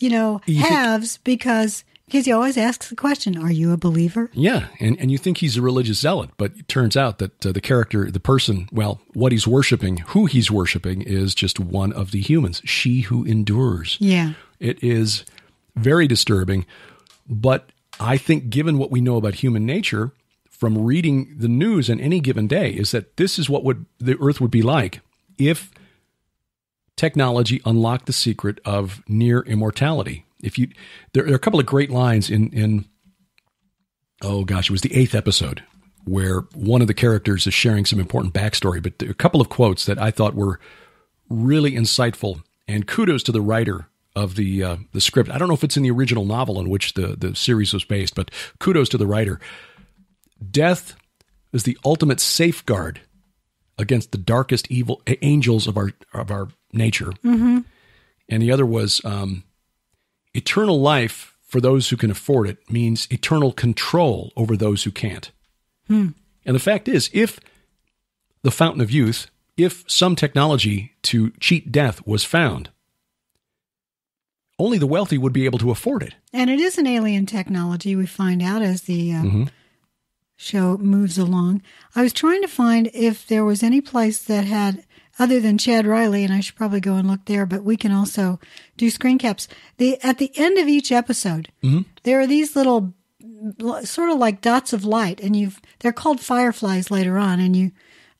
halves because he always asks the question, are you a believer? Yeah, and you think he's a religious zealot, but it turns out that the character, the person, what he's worshiping, who he's worshiping is just one of the humans, she who endures. Yeah. It is very disturbing, but I think given what we know about human nature from reading the news on any given day is that this is what the Earth would be like if technology unlocked the secret of near immortality. There are a couple of great lines in it was the 8th episode where one of the characters is sharing some important backstory, but there are a couple of quotes that I thought were really insightful, and kudos to the writer of the script. I don't know if it's in the original novel on which the series was based, but kudos to the writer. Death is the ultimate safeguard against the darkest evil angels of our nature. Mm-hmm. And the other was eternal life for those who can afford it means eternal control over those who can't. And the fact is, if the fountain of youth, if some technology to cheat death was found, only the wealthy would be able to afford it. And it is an alien technology, we find out as the show moves along. I was trying to find if there was any place that had, other than Chad Riley, and I should probably go and look there, but we can also do screen caps. At the end of each episode, there are these little sort of like dots of light, and they're called fireflies later on, and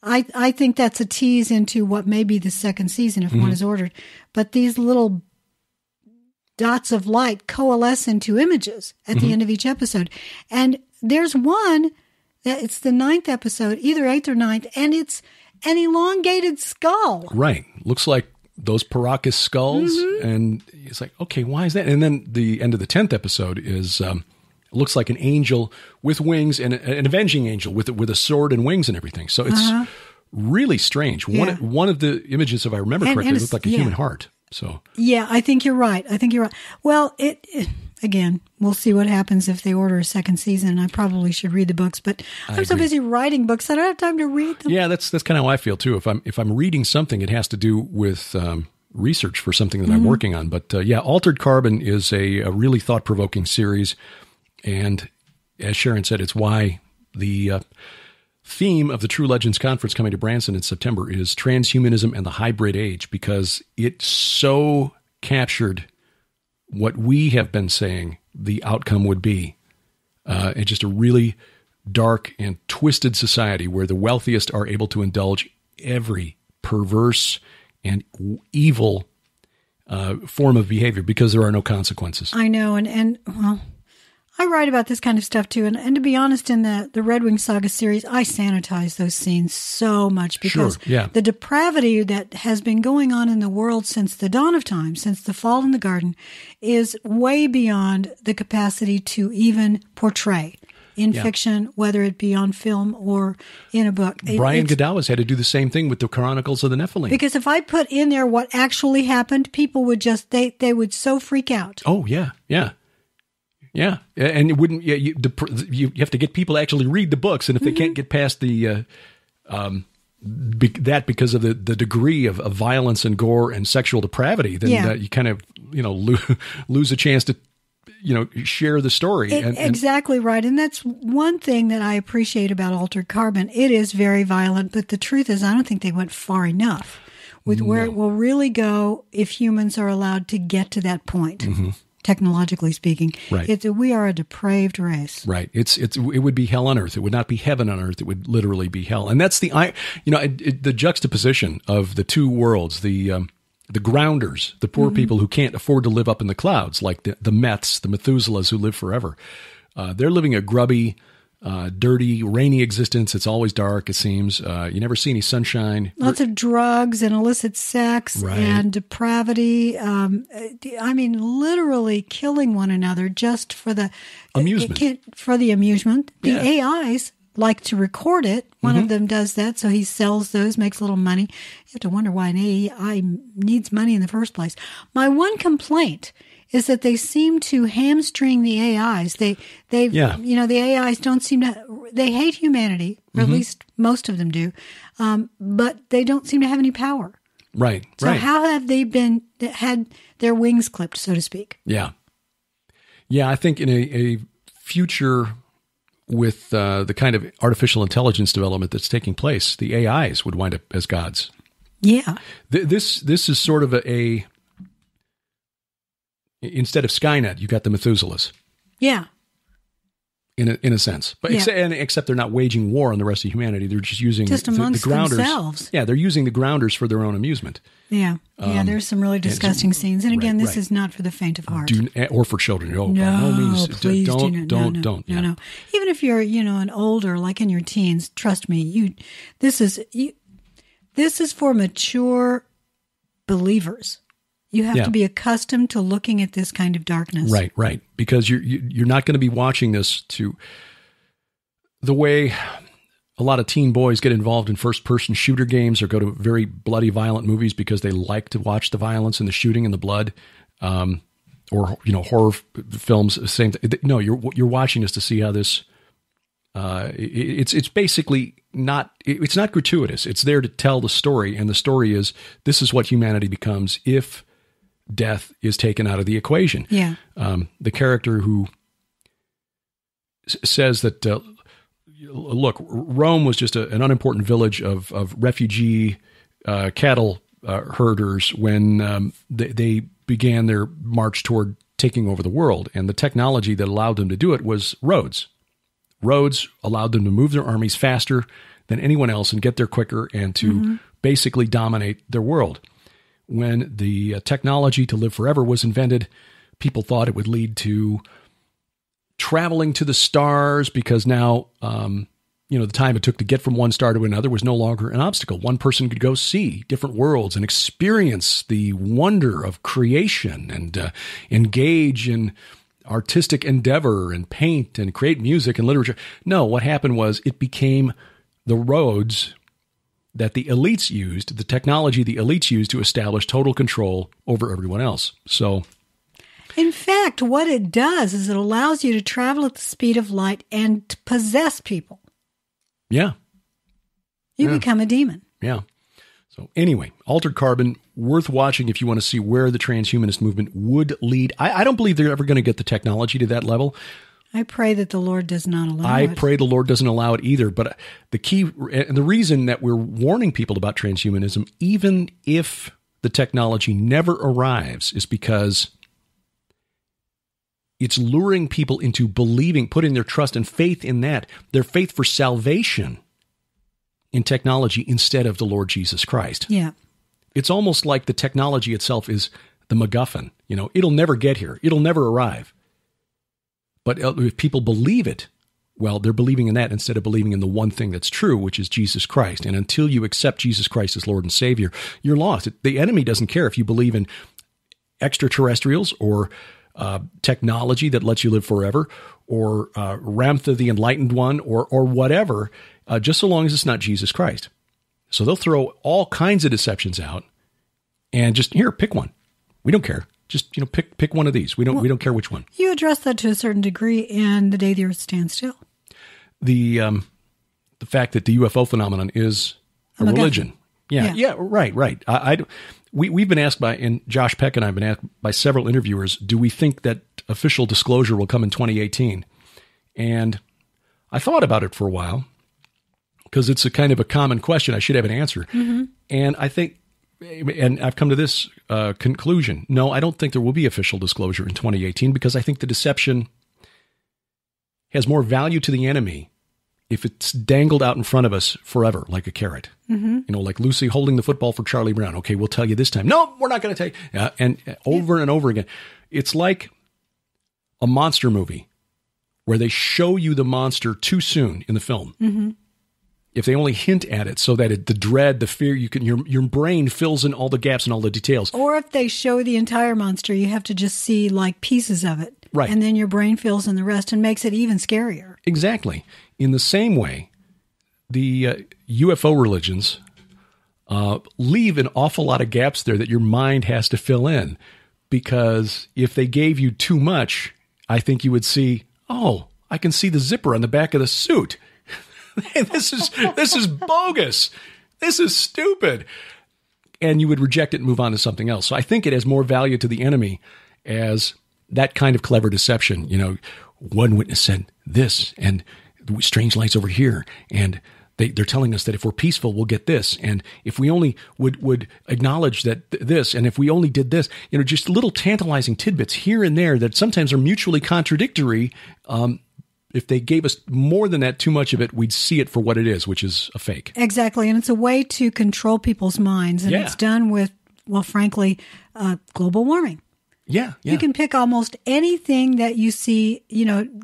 I think that's a tease into what may be the second season if one is ordered. But these little dots of light coalesce into images at the end of each episode. And there's one that it's the 9th episode, either 8th or 9th, and it's an elongated skull. Right. Looks like those Paracas skulls. And it's like, okay, why is that? And then the end of the 10th episode is looks like an angel with wings and an avenging angel with a sword and wings and everything. So it's really strange. Yeah. One of the images, if I remember correctly, looked like a human heart. So yeah, I think you're right. Well, again, we'll see what happens if they order a second season. I probably should read the books, but I'm so busy writing books, I don't have time to read them. Yeah, that's kind of how I feel too. If I'm reading something, it has to do with research for something that I'm working on. But Altered Carbon is a really thought-provoking series, and as Sharon said, it's why the theme of the True Legends Conference coming to Branson in September is transhumanism and the hybrid age, because it so captured what we have been saying the outcome would be. It's just a really dark and twisted society where the wealthiest are able to indulge every perverse and evil form of behavior because there are no consequences. I know. And I write about this kind of stuff too. And to be honest, in the Red Wing Saga series, I sanitize those scenes so much because the depravity that has been going on in the world since the dawn of time, since the fall in the garden, is way beyond the capacity to even portray in fiction, whether it be on film or in a book. Brian Godawa's had to do the same thing with the Chronicles of the Nephilim. Because if I put in there what actually happened, people would they would so freak out. Oh, yeah, yeah. Yeah, and it wouldn't. Yeah, you have to get people to actually read the books, and if they can't get past the because of the degree of violence and gore and sexual depravity, then you kind of, lose a chance to, share the story. Exactly right. And that's one thing that I appreciate about Altered Carbon. It is very violent, but the truth is I don't think they went far enough with where it will really go if humans are allowed to get to that point. Technologically speaking, right. We are a depraved race. Right. It would be hell on earth. It would not be heaven on earth. It would literally be hell. And that's the juxtaposition of the two worlds, the grounders, the poor people who can't afford to live up in the clouds, like the Meths, the Methuselahs who live forever. They're living a grubby, dirty, rainy existence. It's always dark, it seems. You never see any sunshine. Lots of drugs and illicit sex and depravity. Literally killing one another just for the amusement. The AIs like to record it. One of them does that, so he sells those, makes a little money. You have to wonder why an AI needs money in the first place. My one complaint is that they seem to hamstring the AIs. The AIs don't seem to, they hate humanity, or at least most of them do, but they don't seem to have any power. Right, So how have they had their wings clipped, so to speak? Yeah. Yeah, I think in a future with the kind of artificial intelligence development that's taking place, the AIs would wind up as gods. Yeah. This is sort of a instead of Skynet, you got the Methuselahs. Yeah. In a sense. But except they're not waging war on the rest of humanity. They're just using amongst the grounders. Themselves. Yeah, they're using the grounders for their own amusement. Yeah. There's some really disgusting scenes. And again, this is not for the faint of heart. Or for children. Oh, no, by no means. Please Don't. No. Even if you're, an older, like in your teens, trust me, this is for mature believers. You have to be accustomed to looking at this kind of darkness. Right. Because you're not going to be watching this to the way a lot of teen boys get involved in first-person shooter games or go to very bloody, violent movies because they like to watch the violence and the shooting and the blood, or horror films. Same thing. No, you're watching this to see how this. It's basically not. It's not gratuitous. It's there to tell the story, and the story is this is what humanity becomes if death is taken out of the equation. Yeah. The character who says that, look, Rome was just an unimportant village of refugee cattle herders when they began their march toward taking over the world. And the technology that allowed them to do it was roads. Roads allowed them to move their armies faster than anyone else and get there quicker and to basically dominate their world. When the technology to live forever was invented, people thought it would lead to traveling to the stars because now, the time it took to get from one star to another was no longer an obstacle. One person could go see different worlds and experience the wonder of creation and engage in artistic endeavor and paint and create music and literature. No, what happened was it became the roads that the elites used, the technology the elites used to establish total control over everyone else. So, in fact, what it does is it allows you to travel at the speed of light and to possess people. Yeah. You become a demon. Yeah. So anyway, Altered Carbon, worth watching if you want to see where the transhumanist movement would lead. I don't believe they're ever going to get the technology to that level. I pray that the Lord does not allow it. I pray the Lord doesn't allow it either. But the key, and the reason that we're warning people about transhumanism, even if the technology never arrives, is because it's luring people into believing, putting their trust and faith in that, their faith for salvation in technology instead of the Lord Jesus Christ. Yeah. It's almost like the technology itself is the MacGuffin. It'll never get here. It'll never arrive. But if people believe it, well, they're believing in that instead of believing in the one thing that's true, which is Jesus Christ. And until you accept Jesus Christ as Lord and Savior, you're lost. The enemy doesn't care if you believe in extraterrestrials or technology that lets you live forever or Ramtha the Enlightened One or whatever, just so long as it's not Jesus Christ. So they'll throw all kinds of deceptions out and just, here, pick one. We don't care. Just, pick one of these. We don't care which one. You address that to a certain degree in The Day the Earth Stands Still. The fact that the UFO phenomenon is a religion. Yeah, right. We've been asked and Josh Peck and I have been asked by several interviewers, do we think that official disclosure will come in 2018? And I thought about it for a while because it's a kind of a common question. I should have an answer. Mm-hmm. And I think, and I've come to this conclusion. No, I don't think there will be official disclosure in 2018 because I think the deception has more value to the enemy if it's dangled out in front of us forever, like a carrot. Mm-hmm. Like Lucy holding the football for Charlie Brown. Okay, we'll tell you this time. No, we're not going to tell you. And over and over again. It's like a monster movie where they show you the monster too soon in the film. Mm-hmm. If they only hint at it so that the dread, the fear, your brain fills in all the gaps and all the details. Or if they show the entire monster, you have to just see like pieces of it. Right. And then your brain fills in the rest and makes it even scarier. Exactly. In the same way, the UFO religions leave an awful lot of gaps there that your mind has to fill in. Because if they gave you too much, I think you would see, oh, I can see the zipper on the back of the suit. This is bogus. This is stupid. And you would reject it and move on to something else. So I think it has more value to the enemy as that kind of clever deception. One witness said this, and strange lights over here, and they're telling us that if we're peaceful, we'll get this, and if we only would acknowledge that this, and if we only did this, just little tantalizing tidbits here and there that sometimes are mutually contradictory. If they gave us more than that, too much of it, we'd see it for what it is, which is a fake. Exactly, and it's a way to control people's minds, and it's done with, well, frankly, global warming. Yeah. You can pick almost anything that you see,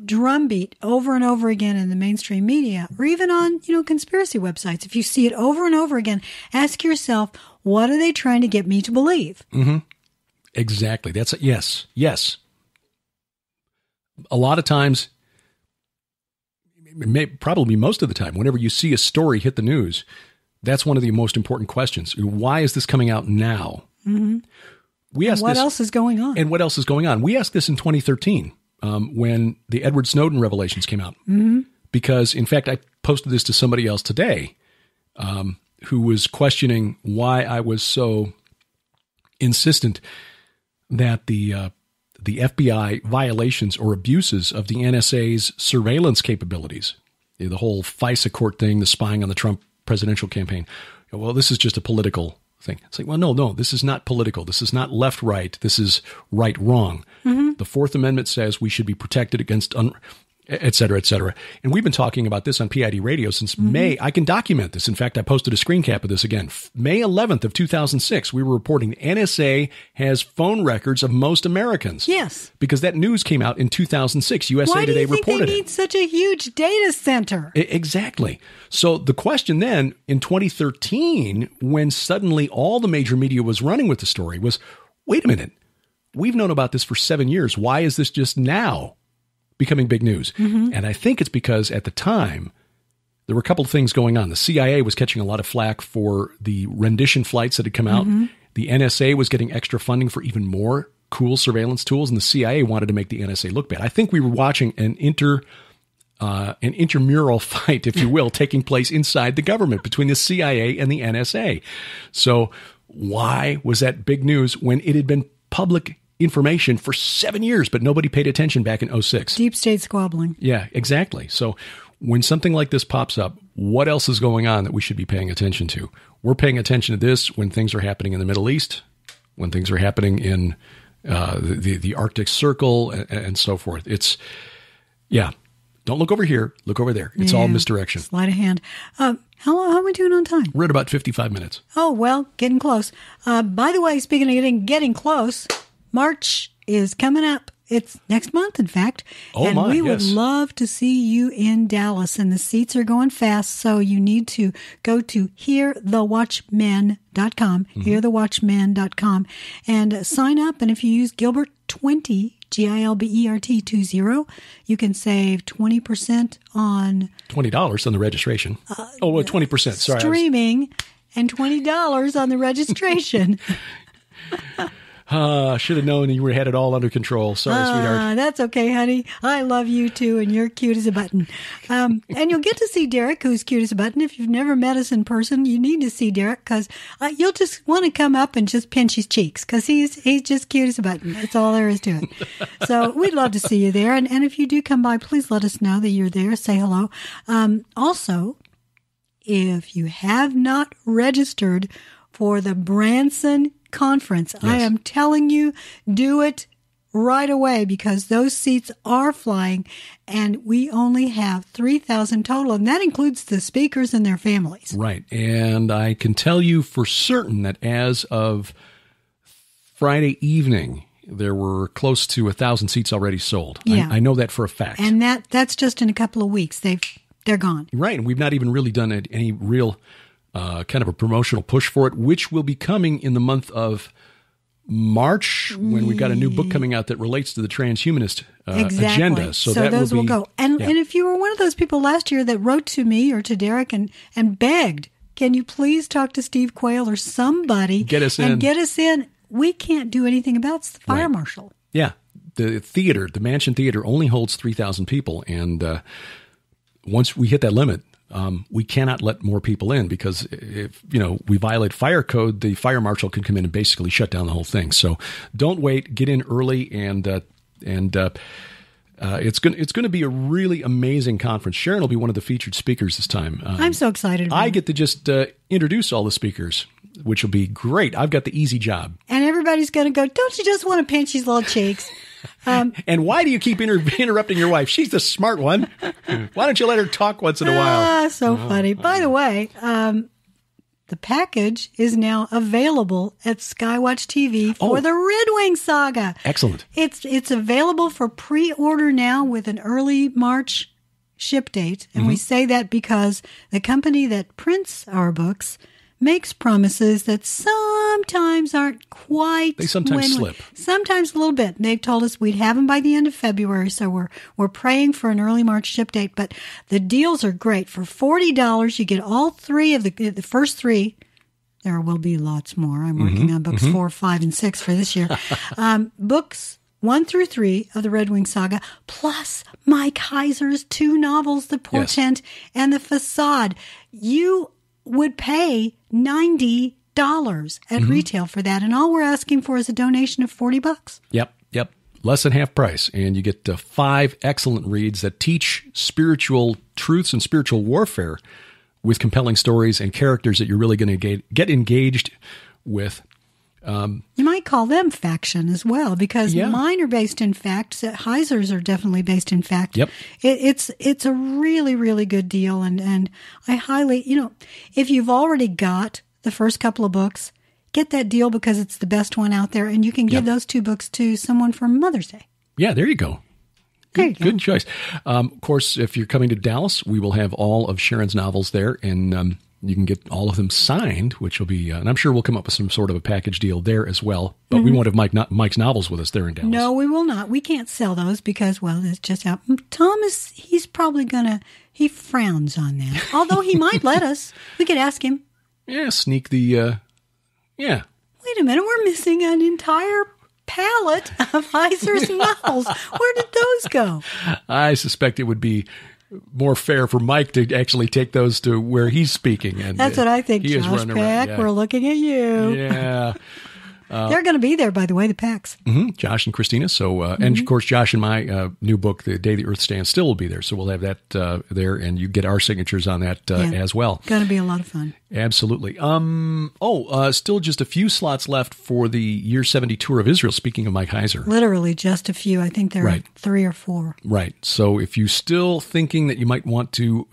drumbeat over and over again in the mainstream media or even on, conspiracy websites. If you see it over and over again, ask yourself, what are they trying to get me to believe? Mm-hmm. Exactly. That's yes. A lot of times, probably most of the time, whenever you see a story hit the news, that's one of the most important questions. Why is this coming out now? Mm-hmm. What else is going on? And what else is going on? We asked this in 2013 when the Edward Snowden revelations came out. Mm-hmm. Because, in fact, I posted this to somebody else today who was questioning why I was so insistent that the FBI violations or abuses of the NSA's surveillance capabilities, the whole FISA court thing, the spying on the Trump presidential campaign, well, this is just a political thing. It's like, well, no, this is not political. This is not left-right. This is right-wrong. Mm-hmm. The Fourth Amendment says we should be protected against, et cetera, et cetera. And we've been talking about this on P.I.D. radio since May. I can document this. In fact, I posted a screen cap of this again. May 11th of 2006, we were reporting the NSA has phone records of most Americans. Yes. Because that news came out in 2006. USA Today reported it. Why do you think they need such a huge data center? Exactly. So the question then in 2013, when suddenly all the major media was running with the story was, wait a minute, we've known about this for 7 years. Why is this just now becoming big news? Mm-hmm. And I think it's because at the time, there were a couple of things going on. The CIA was catching a lot of flack for the rendition flights that had come out. Mm-hmm. The NSA was getting extra funding for even more cool surveillance tools, and the CIA wanted to make the NSA look bad. I think we were watching an intramural fight, if you will, taking place inside the government between the CIA and the NSA. So why was that big news when it had been public information for 7 years, but nobody paid attention back in 2006? Deep state squabbling. Yeah, exactly. So when something like this pops up, what else is going on that we should be paying attention to? We're paying attention to this when things are happening in the Middle East, when things are happening in the Arctic Circle, and so forth. Don't look over here, look over there. It's all misdirection. Sleight of hand. How are we doing on time? We're at about 55 minutes. Oh, well, getting close. By the way, speaking of getting close, March is coming up. It's next month, in fact. And we would love to see you in Dallas. And the seats are going fast, so you need to go to hearthewatchmen.com, hearthewatchmen.com, and sign up. And if you use Gilbert 20, Gilbert 20, you can save 20% on $20 on the registration. 20%. Sorry. Streaming and $20 on the registration. Should have known you had it all under control. Sorry, sweetheart. That's okay, honey. I love you too, and you're cute as a button. And you'll get to see Derek, who's cute as a button. If you've never met us in person, you need to see Derek because you'll just want to come up and just pinch his cheeks because he's just cute as a button. That's all there is to it. So we'd love to see you there. And if you do come by, please let us know that you're there. Say hello. Also, if you have not registered for the Branson Conference, yes. I am telling you, do it right away because those seats are flying and we only have 3,000 total, and that includes the speakers and their families. Right. And I can tell you for certain that as of Friday evening, there were close to 1,000 seats already sold. Yeah. I know that for a fact. And that's just in a couple of weeks. They're gone. Right. And we've not even really done any real kind of a promotional push for it, which will be coming in the month of March when we've got a new book coming out that relates to the transhumanist agenda. So that those will go. And if you were one of those people last year that wrote to me or to Derek and begged, can you please talk to Steve Quayle or somebody get us in? We can't do anything about it. It's the fire marshal. Yeah. The Mansion Theater only holds 3,000 people. And once we hit that limit, we cannot let more people in because if we violate fire code, the fire marshal can come in and basically shut down the whole thing. So don't wait, get in early, and it's going to be a really amazing conference. Sharon will be one of the featured speakers this time. I'm so excited. I get to just introduce all the speakers, which will be great. I've got the easy job, and everybody's going to go, don't you just want to pinch his little cheeks? And why do you keep interrupting your wife? She's the smart one. Why don't you let her talk once in a while? So funny. By the way, the package is now available at Skywatch TV for the Red Wing saga. Excellent. It's available for pre-order now with an early March ship date. And we say that because the company that prints our books makes promises that sometimes aren't quite. They sometimes slip. Sometimes a little bit. They've told us we'd have them by the end of February, so we're praying for an early March ship date. But the deals are great. For $40, you get all three of the first three. There will be lots more. I'm working on books 4, 5, and 6 for this year. Books 1 through 3 of the Red Wing saga, plus Mike Heiser's 2 novels, The Portent and The Facade. You would pay $90 at retail for that. And all we're asking for is a donation of $40. Yep. Less than half price. And you get 5 excellent reads that teach spiritual truths and spiritual warfare with compelling stories and characters that you're really going to get engaged with. You might call them faction as well, because mine are based in fact. Heiser's are definitely based in fact. Yep. It's a really, really good deal. And I highly, if you've already got the first couple of books, get that deal because it's the best one out there. And you can give those 2 books to someone for Mother's Day. Yeah, there you go. Good choice. Of course, if you're coming to Dallas, we will have all of Sharon's novels there, and you can get all of them signed, which will be, and I'm sure we'll come up with some sort of a package deal there as well. But we won't have Mike's novels with us there in Dallas. No, we will not. We can't sell those because, it's just how Thomas, he's probably he frowns on that. Although he might let us. We could ask him. Yeah, sneak the, Wait a minute, we're missing an entire palette of Heiser's novels. Where did those go? I suspect it would be more fair for Mike to actually take those to where he's speaking. And that's what I think, Josh Peck. We're looking at you. Yeah. They're going to be there, by the way, the Pecks. Josh and Christina. So, and of course, Josh and my new book, The Day the Earth Stands Still, will be there. So we'll have that there, and you get our signatures on that as well. Going to be a lot of fun. Absolutely. Still just a few slots left for the Year 70 Tour of Israel, speaking of Mike Heiser. Literally just a few. I think there are 3 or 4. Right. So if you're still thinking that you might want to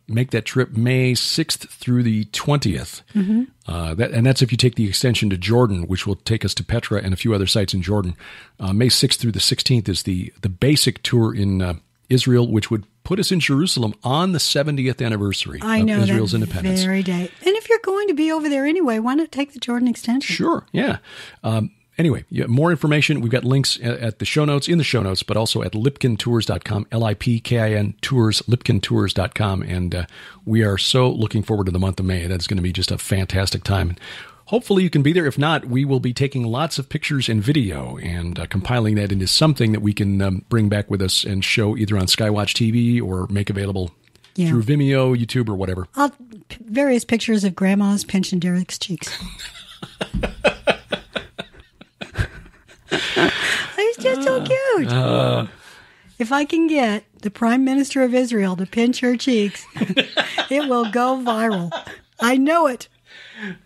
make that trip May 6th through the 20th, and that's if you take the extension to Jordan, which will take us to Petra and a few other sites in Jordan. May 6th through the 16th is the basic tour in Israel, which would put us in Jerusalem on the 70th anniversary of Israel's independence. Very day. And if you're going to be over there anyway, why not take the Jordan extension? Sure, yeah. Anyway, more information. We've got links in the show notes, but also at lipkintours.com, LIPKIN tours, lipkintours.com. And we are so looking forward to the month of May. That's going to be just a fantastic time. hopefully you can be there. If not, we will be taking lots of pictures and video and compiling that into something that we can bring back with us and show either on Skywatch TV or make available through Vimeo, YouTube, or whatever. Various pictures of grandmas pinching Derek's cheeks. He's just so cute. If I can get the Prime Minister of Israel to pinch her cheeks, it will go viral. I know it.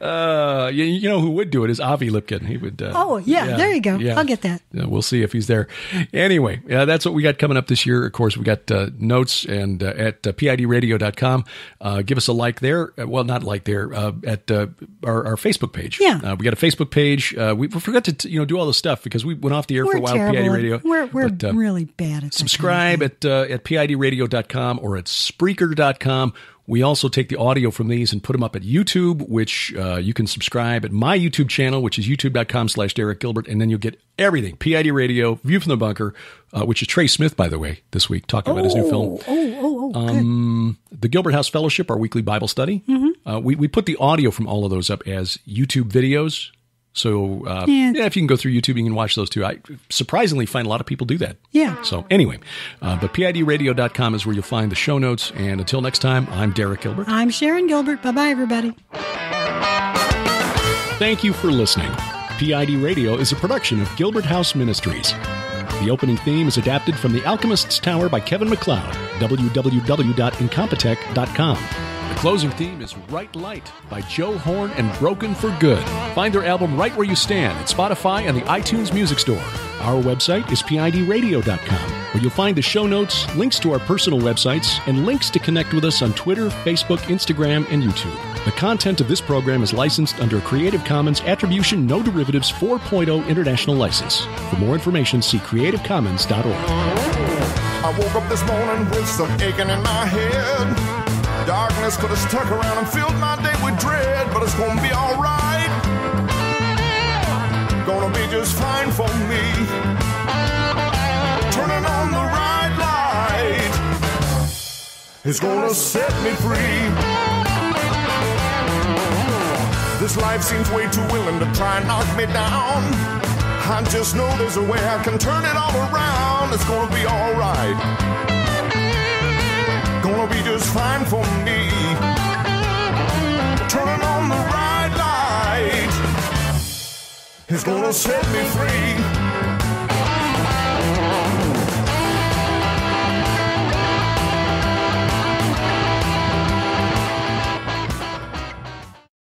You know who would do it is Avi Lipkin. He would. There you go. Yeah. I'll get that. We'll see if he's there. Anyway, that's what we got coming up this year. Of course, we got notes and at PIDradio.com. Give us a like there. Well, not like there. At our Facebook page. Yeah. We got a Facebook page. We forgot to do all this stuff because we went off the air for a while. Terrible. PID Radio. We're really bad at that. Subscribe at PIDradio.com or at Spreaker.com. We also take the audio from these and put them up at YouTube, which you can subscribe at my YouTube channel, which is youtube.com/Derek Gilbert. And then you'll get everything. PID Radio, View from the Bunker, which is Trey Smith, by the way, this week, talking about his new film. The Gilbert House Fellowship, our weekly Bible study. Mm-hmm. We put the audio from all of those up as YouTube videos. So, if you can go through YouTube, you can watch those too. I surprisingly find a lot of people do that. Yeah. So, anyway, but PIDradio.com is where you'll find the show notes. And until next time, I'm Derek Gilbert. I'm Sharon Gilbert. Bye-bye, everybody. Thank you for listening. PID Radio is a production of Gilbert House Ministries. The opening theme is adapted from The Alchemist's Tower by Kevin MacLeod, www.incompetech.com. The closing theme is Right Light by Joe Horn and Broken for Good. Find their album Right Where You Stand at Spotify and the iTunes Music Store. Our website is PIDradio.com, where you'll find the show notes, links to our personal websites, and links to connect with us on Twitter, Facebook, Instagram, and YouTube. The content of this program is licensed under a Creative Commons Attribution No Derivatives 4.0 International License. For more information, see creativecommons.org. I woke up this morning with some aching in my head. Darkness could have stuck around and filled my day with dread, but it's gonna be alright. Gonna be just fine for me. Turning on the right light, it's gonna set me free. This life seems way too willing to try and knock me down. I just know there's a way I can turn it all around. It's gonna be alright. Gonna be just fine for me. Turning on the right light, it's gonna set me free.